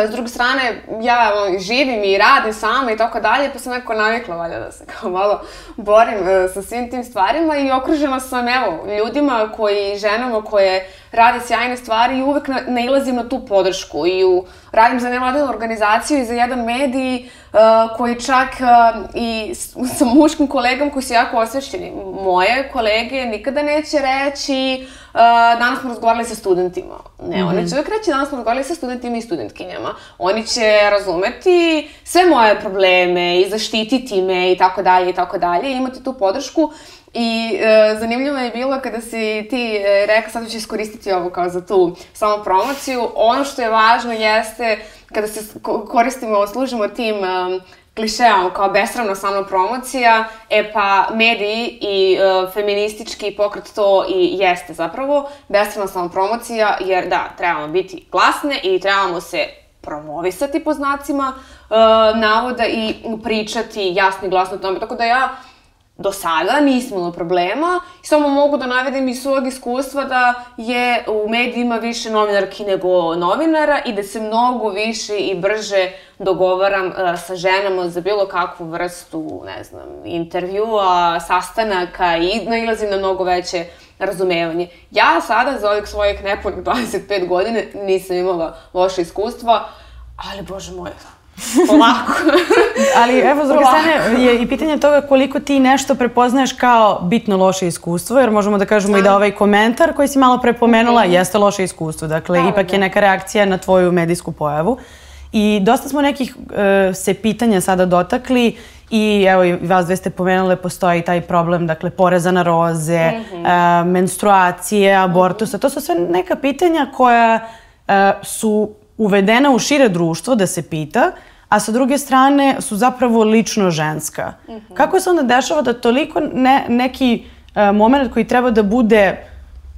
S druge strane, ja živim i radim sama i tako dalje, pa sam nekako navikla valjda da se kao malo borim sa svim tim stvarima i okružena sam, ljudima ženama koje rade sjajne stvari i uvek nailazim na tu podršku. Radim za nevladinu organizaciju i za jedan medij koji čak i sa muškim kolegom koji su jako osvešćeni. Moje kolege nikada neće reći danas smo razgovarali sa studentima. Ne, oni će uvek reći danas smo razgovarali sa studentima i studentkinjama. Oni će razumeti sve moje probleme i zaštititi me i tako dalje i tako dalje. Imati tu podršku. I zanimljivo je bilo kada si ti rekla, sad ću iskoristiti ovo kao za tu samopromociju. Ono što je važno jeste kada se koristimo, služimo tim klišeom kao besramna samopromocija, pa mediji i feministički pokret to i jeste zapravo besramna samopromocija, jer da, trebamo biti glasne i trebamo se promovisati po znacima navoda i pričati jasno i glasno o tome. Tako da ja do sada nisam imala problema i samo mogu da navedem iz svog iskustva da je u medijima više novinarki nego novinara i da se mnogo više i brže dogovaram sa ženama za bilo kakvu vrstu, ne znam, intervjua, sastanaka i nailazim na mnogo veće razumevanje. Ja sada za ovih svojih nepunih 25 godina nisam imala loše iskustva, ali bože moj, polako. Ali evo, s druge strane je i pitanje toga koliko ti nešto prepoznaješ kao bitno loše iskustvo, jer možemo da kažemo i da ovaj komentar koji si malo pre pomenula jeste loše iskustvo. Dakle, ipak je neka reakcija na tvoju medijsku pojavu. I dosta smo nekih se pitanja sada dotakli i evo i vas dve ste pomenule, postoji taj problem, dakle, poreza na roze, menstruacije, abortusa. To su sve neka pitanja koja su uvedena u šire društvo da se pita, a sa druge strane su zapravo lično ženska. Kako se onda dešava da toliko neki moment koji treba da bude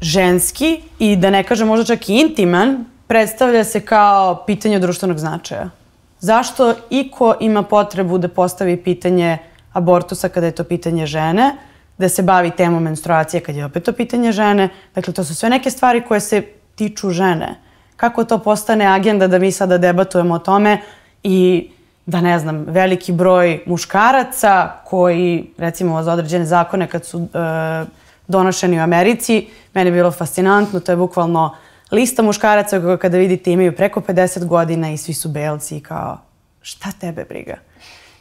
ženski i da ne kažem možda čak i intiman, predstavlja se kao pitanje društvenog značaja? Zašto iko ima potrebu da postavi pitanje abortusa kada je to pitanje žene, da se bavi temom menstruacije kad je opet to pitanje žene? Dakle, to su sve neke stvari koje se tiču žene. Kako to postane agenda da mi sada debatujemo o tome i da, ne znam, veliki broj muškaraca koji, recimo, za određene zakone kad su donošeni u Americi, meni je bilo fascinantno, to je bukvalno lista muškaraca koja kada vidite imaju preko 50 godina i svi su belci i kao, šta tebe briga?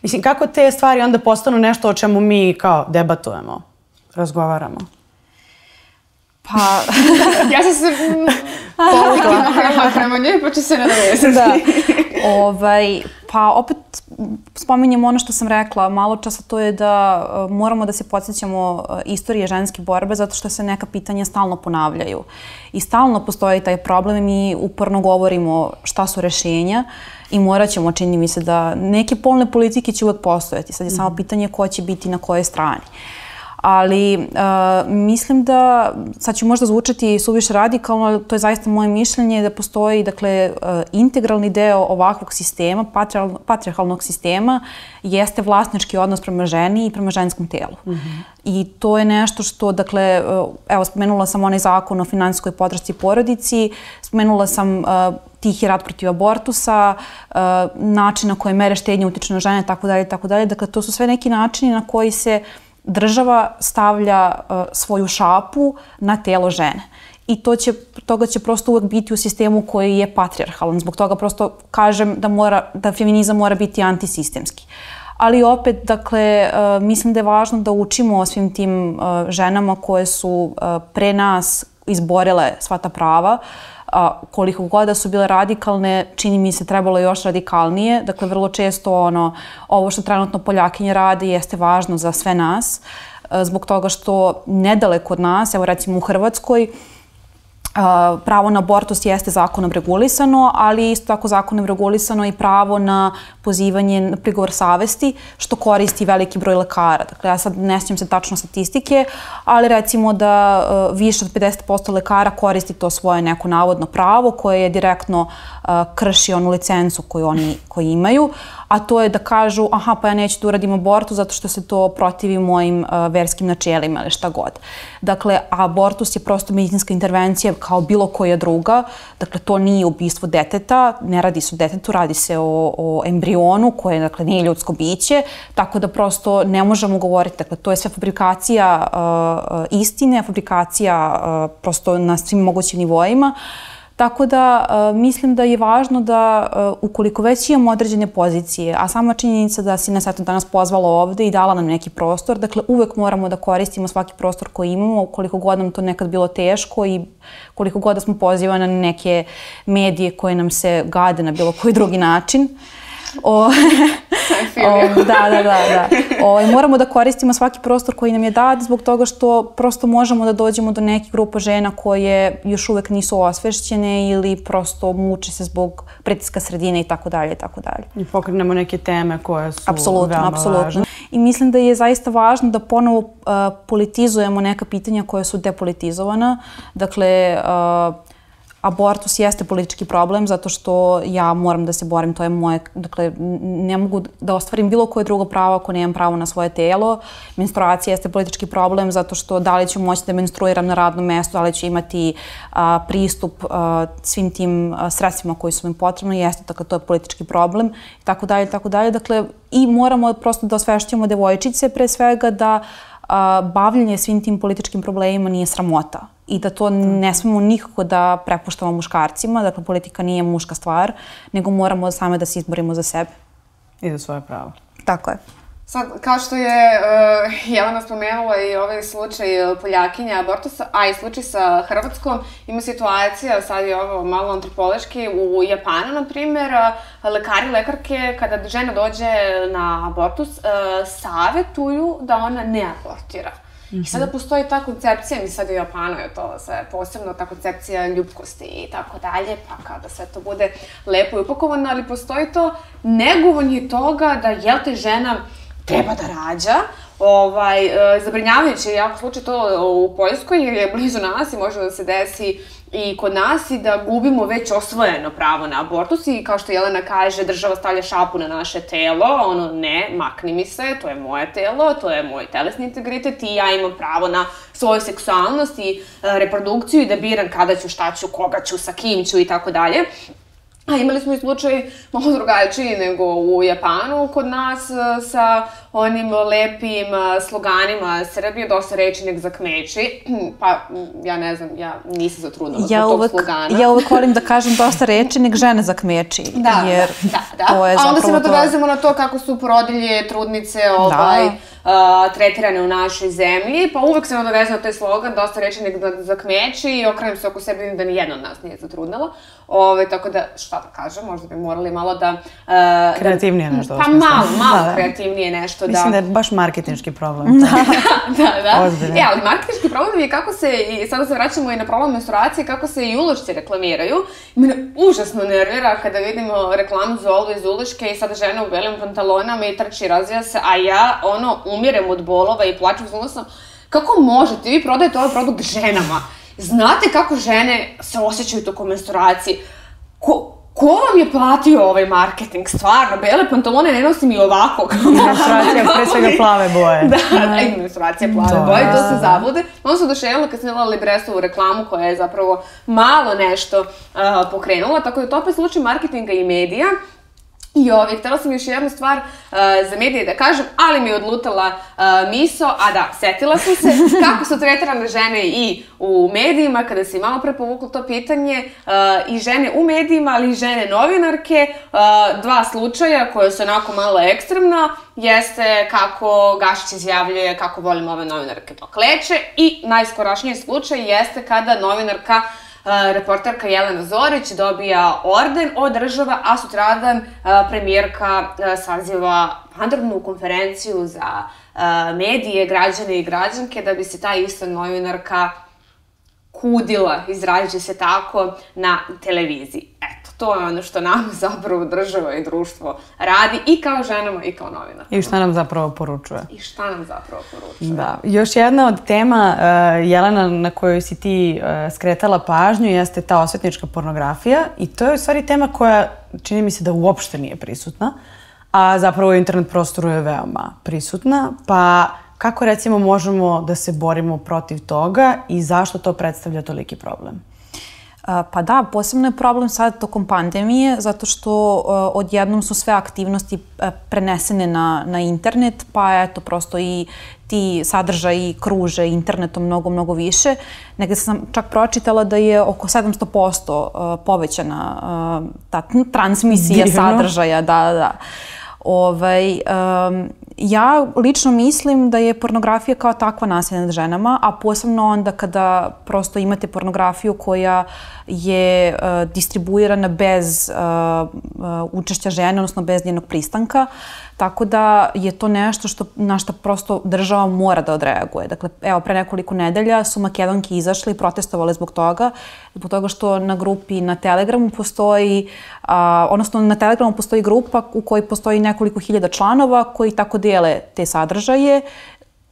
Mislim, kako te stvari onda postanu nešto o čemu mi kao debatujemo, razgovaramo? Pa... Ja sam se povukla prema njoj, pa ću se nadovezati. Da. Pa opet spominjem ono što sam rekla malo časa, to je da moramo da se podsjećamo istorije ženske borbe zato što se neka pitanja stalno ponavljaju. I stalno postoji taj problem i mi uporno govorimo šta su rešenja i morat ćemo, čini mi se, da neke polne politike će uvek postojati. Sad je samo pitanje ko će biti na kojoj strani. Ali mislim da, sad ću možda zvučati suviše radikalno, ali to je zaista moje mišljenje, da postoji, dakle, integralni deo ovakvog sistema, patrijarhalnog sistema, jeste vlasnički odnos prema ženi i prema ženskom telu. I to je nešto što, dakle, evo, spomenula sam onaj zakon o finansijskoj podršci porodici, spomenula sam tihi rat protiv abortusa, način na koje mere štednje utiču na žene, tako dalje, tako dalje. Dakle, to su sve neki načini na koji se država stavlja svoju šapu na telo žene. I toga će prosto uvek biti u sistemu koji je patrijarhalan. Zbog toga prosto kažem da feminizam mora biti antisistemski. Ali opet, dakle, mislim da je važno da učimo o svim tim ženama koje su pre nas izborile sva ta prava. Koliko god da su bile radikalne, čini mi se trebalo još radikalnije. Dakle, vrlo često ovo što trenutno Poljakinje rade jeste važno za sve nas, zbog toga što nedaleko od nas, evo recimo u Hrvatskoj, pravo na abortus jeste zakonom regulisano, ali isto tako zakonom regulisano i pravo na pozivanje na prigovor savesti, što koristi veliki broj lekara. Dakle, ja sad ne sjećam se tačno statistike, ali recimo da više od 50% lekara koristi to svoje neko navodno pravo koje je direktno krši onu licencu koju imaju, a to je da kažu, aha, pa ja neću da uradim abortus zato što se to protivi mojim verskim načelima ili šta god. Dakle, abortus je prosto medicinska intervencija kao bilo koja druga. Dakle, to nije ubistvo deteta, ne radi se o detetu, radi se o embrionu koje, dakle, nije ljudsko biće, tako da prosto ne možemo govoriti. Dakle, to je sve fabrikacija istine, fabrikacija prosto na svim mogućim nivoima. Tako da mislim da je važno da ukoliko već imamo određene pozicije, a sama činjenica da si nas eto danas pozvala ovde i dala nam neki prostor, dakle uvek moramo da koristimo svaki prostor koji imamo, koliko god nam to nekad bilo teško i koliko god da smo pozivani na neke medije koje nam se gade na bilo koji drugi način. Da. Moramo da koristimo svaki prostor koji nam je dat zbog toga što prosto možemo da dođemo do nekih grupa žena koje još uvek nisu osvešćene ili prosto muče se zbog pritiska sredine i tako dalje. I pokrenemo neke teme koje su veoma važne. I mislim da je zaista važno da ponovo politizujemo neka pitanja koja su depolitizovana. Dakle, abortus jeste politički problem zato što ja moram da se borim, to je moje, dakle, ne mogu da ostvarim bilo koje drugo pravo ako nemam pravo na svoje telo. Menstruacija jeste politički problem zato što da li ću moći da menstruiram na radnom mestu, da li ću imati pristup svim tim sredstvima koji su mi potrebni, jeste, dakle, to je politički problem i tako dalje. Dakle, i moramo prosto da osvešćujemo devojčice pre svega da bavljenje svim tim političkim problemima nije sramota i da to ne smemo nikako da prepuštamo muškarcima. Dakle, politika nije muška stvar, nego moramo same da se izborimo za sebe. I za svoje pravo. Tako je. Sad, kao što je Jelena spomenula i ovaj slučaj Poljakinja abortusa, a i slučaj sa Hrvatskom, ima situacija, sad je ovo malo antropološki, u Japanu, na primjer, lekari i lekarke, kada žena dođe na abortus, savetuju da ona ne abortira. I sada postoji ta koncepcija, mi sad u Japanu je to sve posebno, ta koncepcija ljubkosti i tako dalje, pa kao da sve to bude lepo i upakovano, ali postoji to negovanje toga da, jel te, žena treba da rađa. Zabrinjavajuće je jako slučaj to u Poljskoj, jer je blizu nas i može da se desi i kod nas i da gubimo već osvojeno pravo na abortus i kao što Jelena kaže, država stavlja šapu na naše telo, ono ne, makni mi se, to je moje telo, to je moj telesni integritet i ja imam pravo na svoju seksualnost i reprodukciju i da biram kada ću, šta ću, koga ću, sa kim ću i tako dalje. A imali smo i slučaj malo drugačiji nego u Japanu kod nas sa onim lepim sloganima Srbije, dosta reči nek zakmeči, pa ja ne znam, ja nisam zatrudnila zbog tog slogana. Ja uvek volim da kažem dosta reči nek žene zakmeči, jer to je zapravo to. A onda se nadovezemo na to kako su porodilje, trudnice, tretirane u našoj zemlji, pa uvek se nadovezemo na taj slogan, dosta reči nek zakmeči i okrenem se oko sebe, vidim da nijedna od nas nije zatrudnila. Tako da, šta da kažem, možda bi morali malo da... Kreativnije nešto. Pa malo kreativnije nešto da... Mislim da je baš marketinški problem. Da. Ozbiljno. Ali marketinški problem je kako se, i sada se vraćamo i na problem menstruacije, kako se i ulošci reklamiraju. Mene užasno nervira kada vidimo reklamu za Always uloške i sada žena u belim pantalonama i trči, razvija se, a ja umirem od bolova i plačem s unosom. Kako možete? Vi prodajete ovaj produkt ženama. Znate kako žene se osjećaju tokom menstruacije? Ko vam je platio ovaj marketing? Stvarno, bele pantalone ne nosim i ovako. Menstruacija pre svega plave boje. Da, i menstruacija plave boje, to se zabude. Onda se oduševila kad sam imala Librestovu reklamu koja je zapravo malo nešto pokrenula, tako da to opet slučaj marketinga i medija. I htjela sam još jednu stvar za medije da kažem, ali mi je odlutala miso, a da, setila sam se kako su tretirane žene i u medijima, kada se malo pre povuklo to pitanje, i žene u medijima, ali i žene novinarke. Dva slučaja koje su onako malo ekstremna, jeste kako Gašić izjavljuje kako volim ove novinarke dok leče i najskorašniji slučaj jeste kada novinarka reporterka Jelena Zorić dobija orden od država, a sutradan premijerka saziva vanrednu konferenciju za medije, građane i građanke da bi se ta ista novinarka kudila, izrazit se tako, na televiziji. Eto, to je ono što nam zapravo država i društvo radi i kao ženama i kao novinarima. I šta nam zapravo poručuje. Da. Još jedna od tema, Jelena, na kojoj si ti skretala pažnju, jeste ta osvetnička pornografija i to je u stvari tema koja čini mi se da uopšte nije prisutna, a zapravo u internet prostoru je veoma prisutna, pa kako recimo možemo da se borimo protiv toga i zašto to predstavlja toliki problem? Pa da, posebno je problem sad tokom pandemije, zato što odjednom su sve aktivnosti prenesene na internet, pa eto prosto i ti sadržaji kruže internetom mnogo više. Negde sam čak pročitala da je oko 700% povećana ta transmisija sadržaja. Da. Ja lično mislim da je pornografija kao takva nasilje nad ženama, a posebno onda kada prosto imate pornografiju koja je distribuirana bez učešća žene, odnosno bez njenog pristanka. Tako da je to nešto na što prosto država mora da odreaguje. Dakle, evo, pre nekoliko nedelja su Makedonke izašle i protestovale zbog toga što na grupi na Telegramu postoji, odnosno na Telegramu postoji grupa u kojoj postoji nekoliko hiljada članova koji tako dele te sadržaje.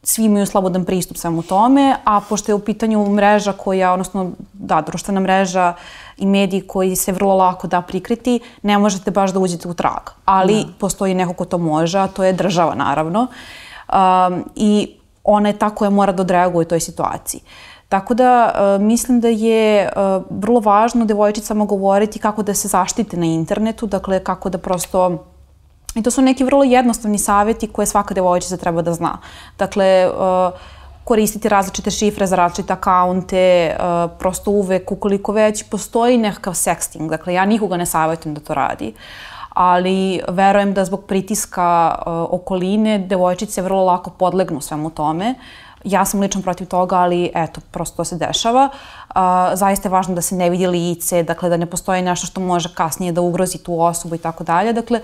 Svi imaju slobodan pristup samo tome, a pošto je u pitanju mreža koja, odnosno, da, društvena mreža i mediji koji se vrlo lako da prikriti, ne možete baš da uđete u trag. Ali postoji neko ko to može, a to je država, naravno. I ona je ta koja mora da odreaguje u toj situaciji. Tako da mislim da je vrlo važno devojčicama govoriti kako da se zaštite na internetu, dakle kako da prosto... I to su neki vrlo jednostavni savjeti koje svaka devojčica treba da zna. Dakle, koristiti različite šifre za različite akaunte, prosto uvek, ukoliko već postoji nekakav sexting. Dakle, ja nikoga ne savjetujem da to radi. ali verujem da zbog pritiska okoline devojčice vrlo lako podlegnu svemu tome. Ja sam lično protiv toga, ali eto, prosto to se dešava. Zaista je važno da se ne vidi lice, dakle da ne postoji nešto što može kasnije da ugrozi tu osobu i tako dalje. Dakle,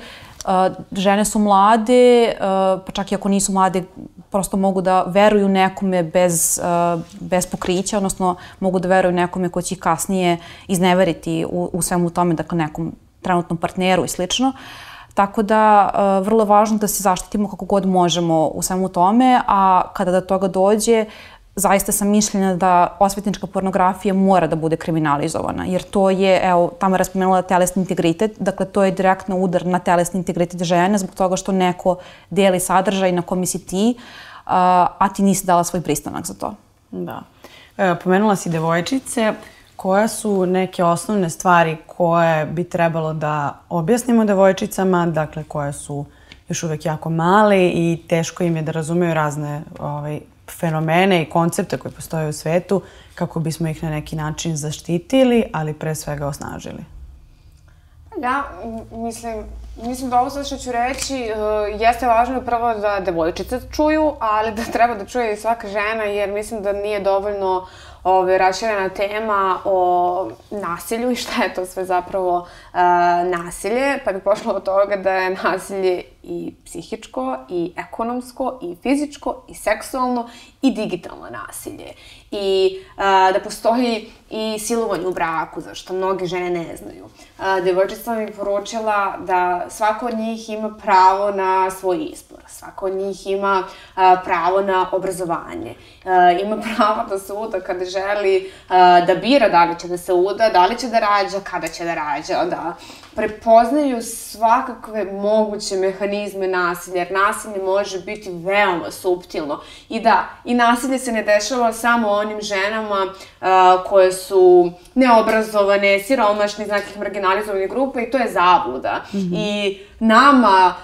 žene su mlade, pa čak i ako nisu mlade, prosto mogu da veruju nekome bez pokrića, odnosno mogu da veruju nekome ko će ih kasnije izneveriti u svemu tome, dakle nekom trenutnom partneru i slično. Tako da vrlo je važno da se zaštitimo kako god možemo u svemu tome, a kada do toga dođe, zaista sam mišljenja da osvetnička pornografija mora da bude kriminalizovana, jer to je, evo, tamo je spomenula telesni integritet, dakle to je direktno udar na telesni integritet žene zbog toga što neko deli sadržaj na kome si ti, a ti nisi dala svoj pristanak za to. Da. Pomenula si devojčice. Koje su neke osnovne stvari koje bi trebalo da objasnimo devojčicama, dakle koje su još uvek jako male i teško im je da razumeju razne fenomene i koncepte koji postoje u svetu kako bismo ih na neki način zaštitili, ali pre svega osnažili? Ja mislim da ovo sve što ću reći jeste važno prvo da devojčice čuju, ali da treba da čuje i svaka žena, jer mislim da nije dovoljno raširena tema o nasilju i šta je to sve zapravo nasilje, pa bi pošlo od toga da je nasilje i psihičko, i ekonomsko, i fizičko, i seksualno, i digitalno nasilje. I da postoji i silovanje u braku, zašto mnoge žene ne znaju. Devojčica mi poručila da svako od njih ima pravo na svoj izbor. Svako od njih ima pravo na obrazovanje. Ima pravo da se uda kada želi, da bira da li će da se uda, da li će da rađa, kada će da rađa, da prepoznaju svakakve moguće mehanizme nasilja, jer nasilje može biti veoma suptilno. I da, i nasilje se ne dešava samo onim ženama koje su neobrazovane, siromašne iz nekih marginalizovanih grupa i to je zabluda. I nama,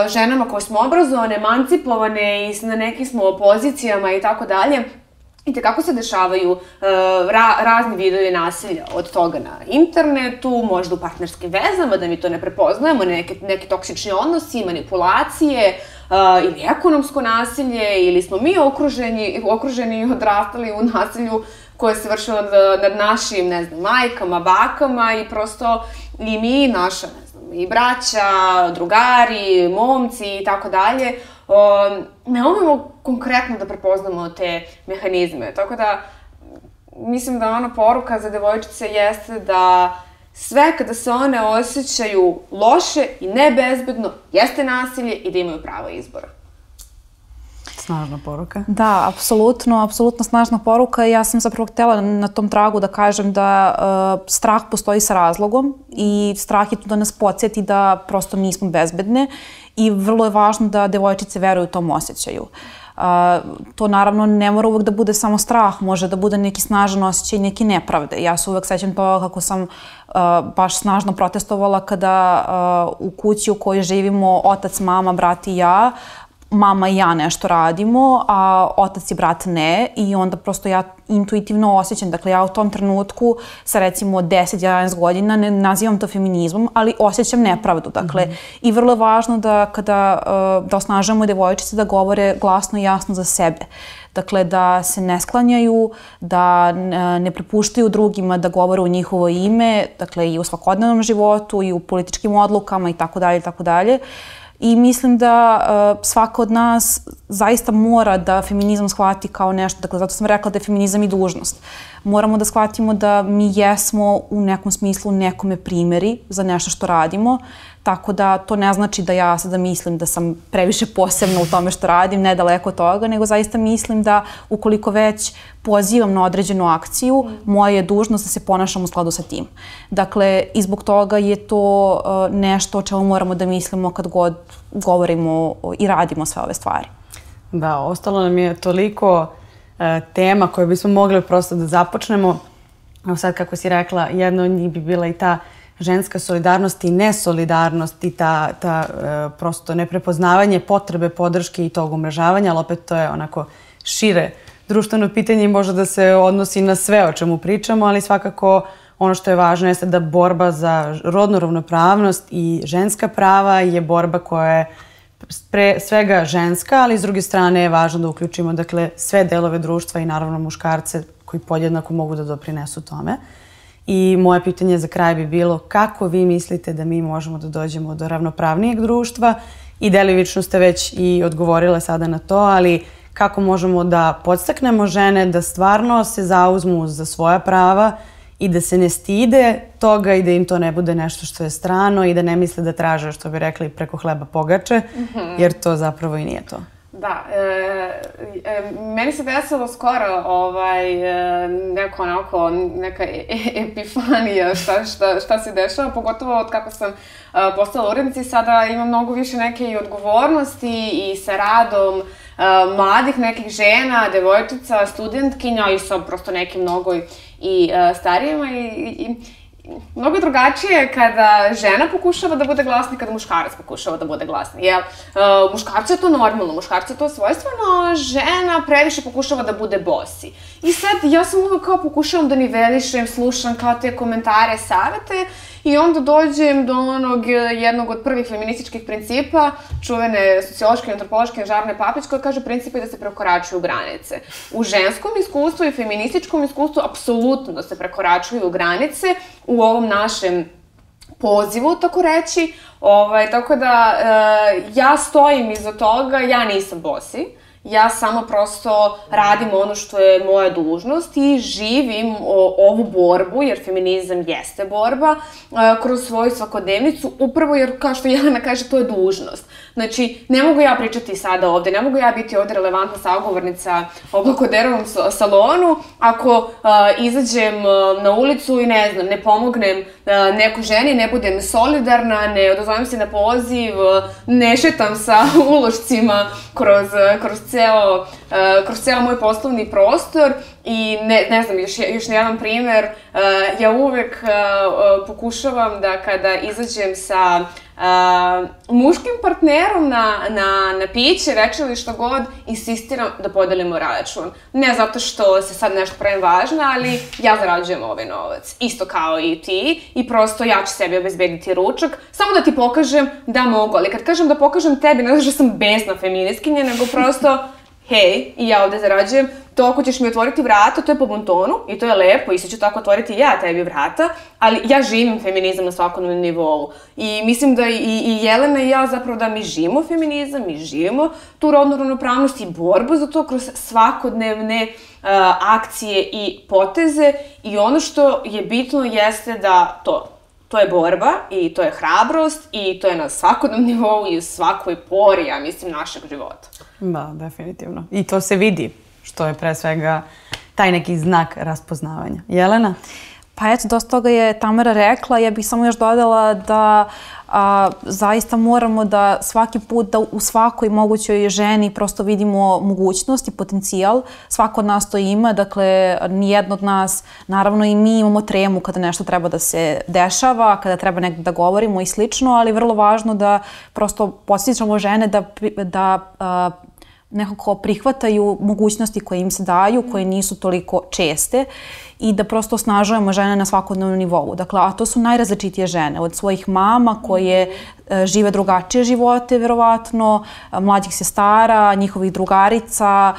ženama koje smo obrazovane, emancipovane i na nekim smo pozicijama i tako dalje, i tekako se dešavaju razni vidovi nasilja, od toga na internetu, možda u partnerskim vezama, da mi to ne prepoznajemo, neki toksični odnosi, manipulacije, ili ekonomsko nasilje, ili smo mi okruženi i odrastali u nasilju koje se vršilo nad našim, ne znam, majkama, bakama i prosto i mi, naša, ne znam, i braća, drugari, momci i tako dalje, ne umemo konkretno da prepoznamo te mehanizme. Tako da, mislim da ona poruka za devojčice jeste da sve kada se one osjećaju loše i nebezbedno, jeste nasilje i da imaju pravo izbora. Snažna poruka. Da, apsolutno snažna poruka. Ja sam zapravo htjela na tom tragu da kažem da strah postoji sa razlogom i strah je tu da nas podsjeti da prosto nismo bezbedne i vrlo je važno da devojčice veruju tom osjećaju. To naravno ne mora uvek da bude samo strah, može da bude neki snažan osjećaj, neki nepravde. Ja se uvek sećam toga kako sam baš snažno protestovala kada u kući u kojoj živimo otac, mama, brat i ja, mama i ja nešto radimo, a otac i brat ne i onda prosto ja intuitivno osjećam, dakle ja u tom trenutku sa recimo 10-11 godina ne nazivam to feminizmom, ali osjećam nepravdu, dakle i vrlo je važno da kada da osnažujemo devojčice da govore glasno i jasno za sebe. Dakle, da se ne sklanjaju, da ne prepuštaju drugima da govore u njihovo ime, dakle i u svakodnevnom životu i u političkim odlukama i tako dalje i tako dalje. I mislim da svaka od nas zaista mora da feminizam shvati kao nešto, dakle zato sam rekla da je feminizam i dužnost. Moramo da shvatimo da mi jesmo u nekom smislu nekome primjeri za nešto što radimo, tako da to ne znači da ja sada mislim da sam previše posebna u tome što radim, ne daleko od toga, nego zaista mislim da ukoliko već pozivam na određenu akciju, moja je dužnost da se ponašam u skladu sa tim. Dakle, i zbog toga je to nešto o čemu moramo da mislimo kad god govorimo i radimo sve ove stvari. Da, ostalo nam je toliko tema koje bismo mogli prosto da započnemo. Evo sad, kako si rekla, jedna od njih bi bila i ta ženska solidarnost i nesolidarnost i ta prosto neprepoznavanje potrebe podrške i tog umrežavanja, ali opet to je onako šire društveno pitanje i može da se odnosi na sve o čemu pričamo, ali svakako ono što je važno jeste da borba za rodnu ravnopravnost i ženska prava je borba koja je pre svega ženska, ali s druge strane je važno da uključimo dakle, sve delove društva i naravno muškarce koji podjednako mogu da doprinesu tome. I moje pitanje za kraj bi bilo kako vi mislite da mi možemo da dođemo do ravnopravnijeg društva i delimično ste već i odgovorile sada na to, ali kako možemo da podstaknemo žene da stvarno se zauzmu za svoja prava i da se ne stide toga i da im to ne bude nešto što je strano i da ne misle da traže, što bi rekli, preko hleba pogače, jer to zapravo i nije to. Da, meni se desilo skoro neka epifanija šta se dešava, pogotovo od kako sam postala urednica i sada imam mnogo više neke i odgovornosti i sa radom mladih nekih žena, devojčica, studentkinja i sa prosto nekim mnogo i starijima i mnogo je drugačije kada žena pokušava da bude glasna i kada muškarac pokušava da bude glasna. Muškarcu je to normalno, muškarcu je to svojstveno, žena previše pokušava da bude bosi. I sad ja sam uvek kao pokušavam da nivelišem, slušam kao te komentare, savete i onda dođem do onog jednog od prvih feminističkih principa, čuvene sociološke i antropološke Žarne Papić, koja kaže princip je da se prekoračuju granice. U ženskom iskustvu i feminističkom iskustvu apsolutno da se prekoračuju granice u ovom našem pozivu, tako reći. Tako da ja stojim iza toga, ja nisam bosi. Ja samo prosto radim ono što je moja dužnost i živim ovu borbu, jer feminizam jeste borba, kroz svoju svakodnevnicu, upravo jer, kao što Jelena kaže, to je dužnost. Znači, ne mogu ja pričati sada ovde, ne mogu ja biti ovde relevantna sagovornica o Blokoderovom salonu ako izađem na ulicu i ne znam, ne pomognem nekoj ženi, ne budem solidarna, ne odazovem se na poziv, ne šetam sa ulošcima kroz ceo moj poslovni prostor i ne znam, još jedan primer, ja uvek pokušavam da kada izađem sa muškim partnerom na piće, večer ili što god, insistiram da podelimo račun. Ne zato što se sad nešto pravim važna, ali ja zarađujem ovaj novac. Isto kao i ti i prosto ja ću sebi obezbediti ručak, samo da ti pokažem da mogu. Ali kad kažem da pokažem tebi, ne znaš da sam besna feministkinja, nego prosto hej, i ja ovde zarađujem, to ako ćeš mi otvoriti vrata, to je po bontonu i to je lepo i sad ću tako otvoriti ja tebi vrata, ali ja živim feminizam na svakodnevnom nivou. I mislim da i Jelena i ja zapravo da mi živimo feminizam, mi živimo tu rodnu ravnopravnost i borbu za to kroz svakodnevne akcije i poteze i ono što je bitno jeste da to je borba i to je hrabrost i to je na svakodnevnom nivou i u svakoj pori, ja mislim, našeg života. Da, definitivno. I to se vidi, što je pre svega taj neki znak raspoznavanja. Jelena? Pa eto, dosta toga je Tamara rekla. Ja bih samo još dodala da zaista moramo da svaki put da u svakoj mogućoj ženi prosto vidimo mogućnost i potencijal. Svako od nas to ima, dakle, nijedno od nas, naravno i mi imamo tremu kada nešto treba da se dešava, kada treba negdje da govorimo i slično, ali vrlo važno da prosto podsjećamo žene da nekako prihvataju mogućnosti koje im se daju, koje nisu toliko česte i da prosto osnažujemo žene na svakodnevnom nivou. Dakle, a to su najrazličitije žene, od svojih mama koje žive drugačije živote, verovatno, mlađih sestara, njihovih drugarica,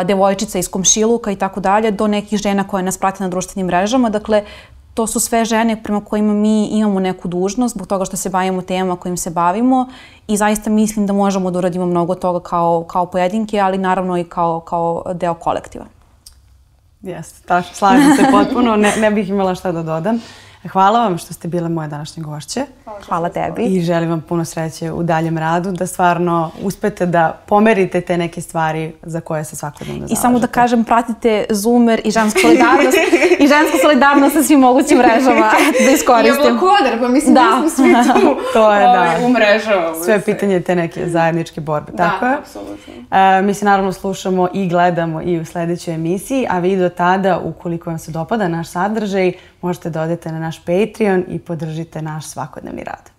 devojčica iz komšiluka i tako dalje, do nekih žena koje nas prate na društvenim mrežama. Dakle, to su sve žene prema kojima mi imamo neku dužnost zbog toga što se bavimo temama kojim se bavimo i zaista mislim da možemo da uradimo mnogo toga kao pojedinke, ali naravno i kao deo kolektiva. Jeste, tačno, slažem se potpuno, ne bih imala šta da dodam. Hvala vam što ste bile moje današnje gošće. Hvala tebi. I želim vam puno sreće u daljem radu, da stvarno uspete da pomerite te neke stvari za koje se svakodnevno zalažete. I samo da kažem, pratite Zoomer i žensku solidarnost i žensku solidarnost sa svim mogućim mrežama da iskoristim. I Blokoder, pa mislim da smo svi tu u mrežama. Sve je pitanje te neke zajedničke borbe. Da, apsolutno. Mi se naravno slušamo i gledamo i u sledećoj emisiji, a vi do tada, ukoliko vam se dopada naš sadržaj, možete da odete na naš Patreon i podržite naš svakodnevni rad.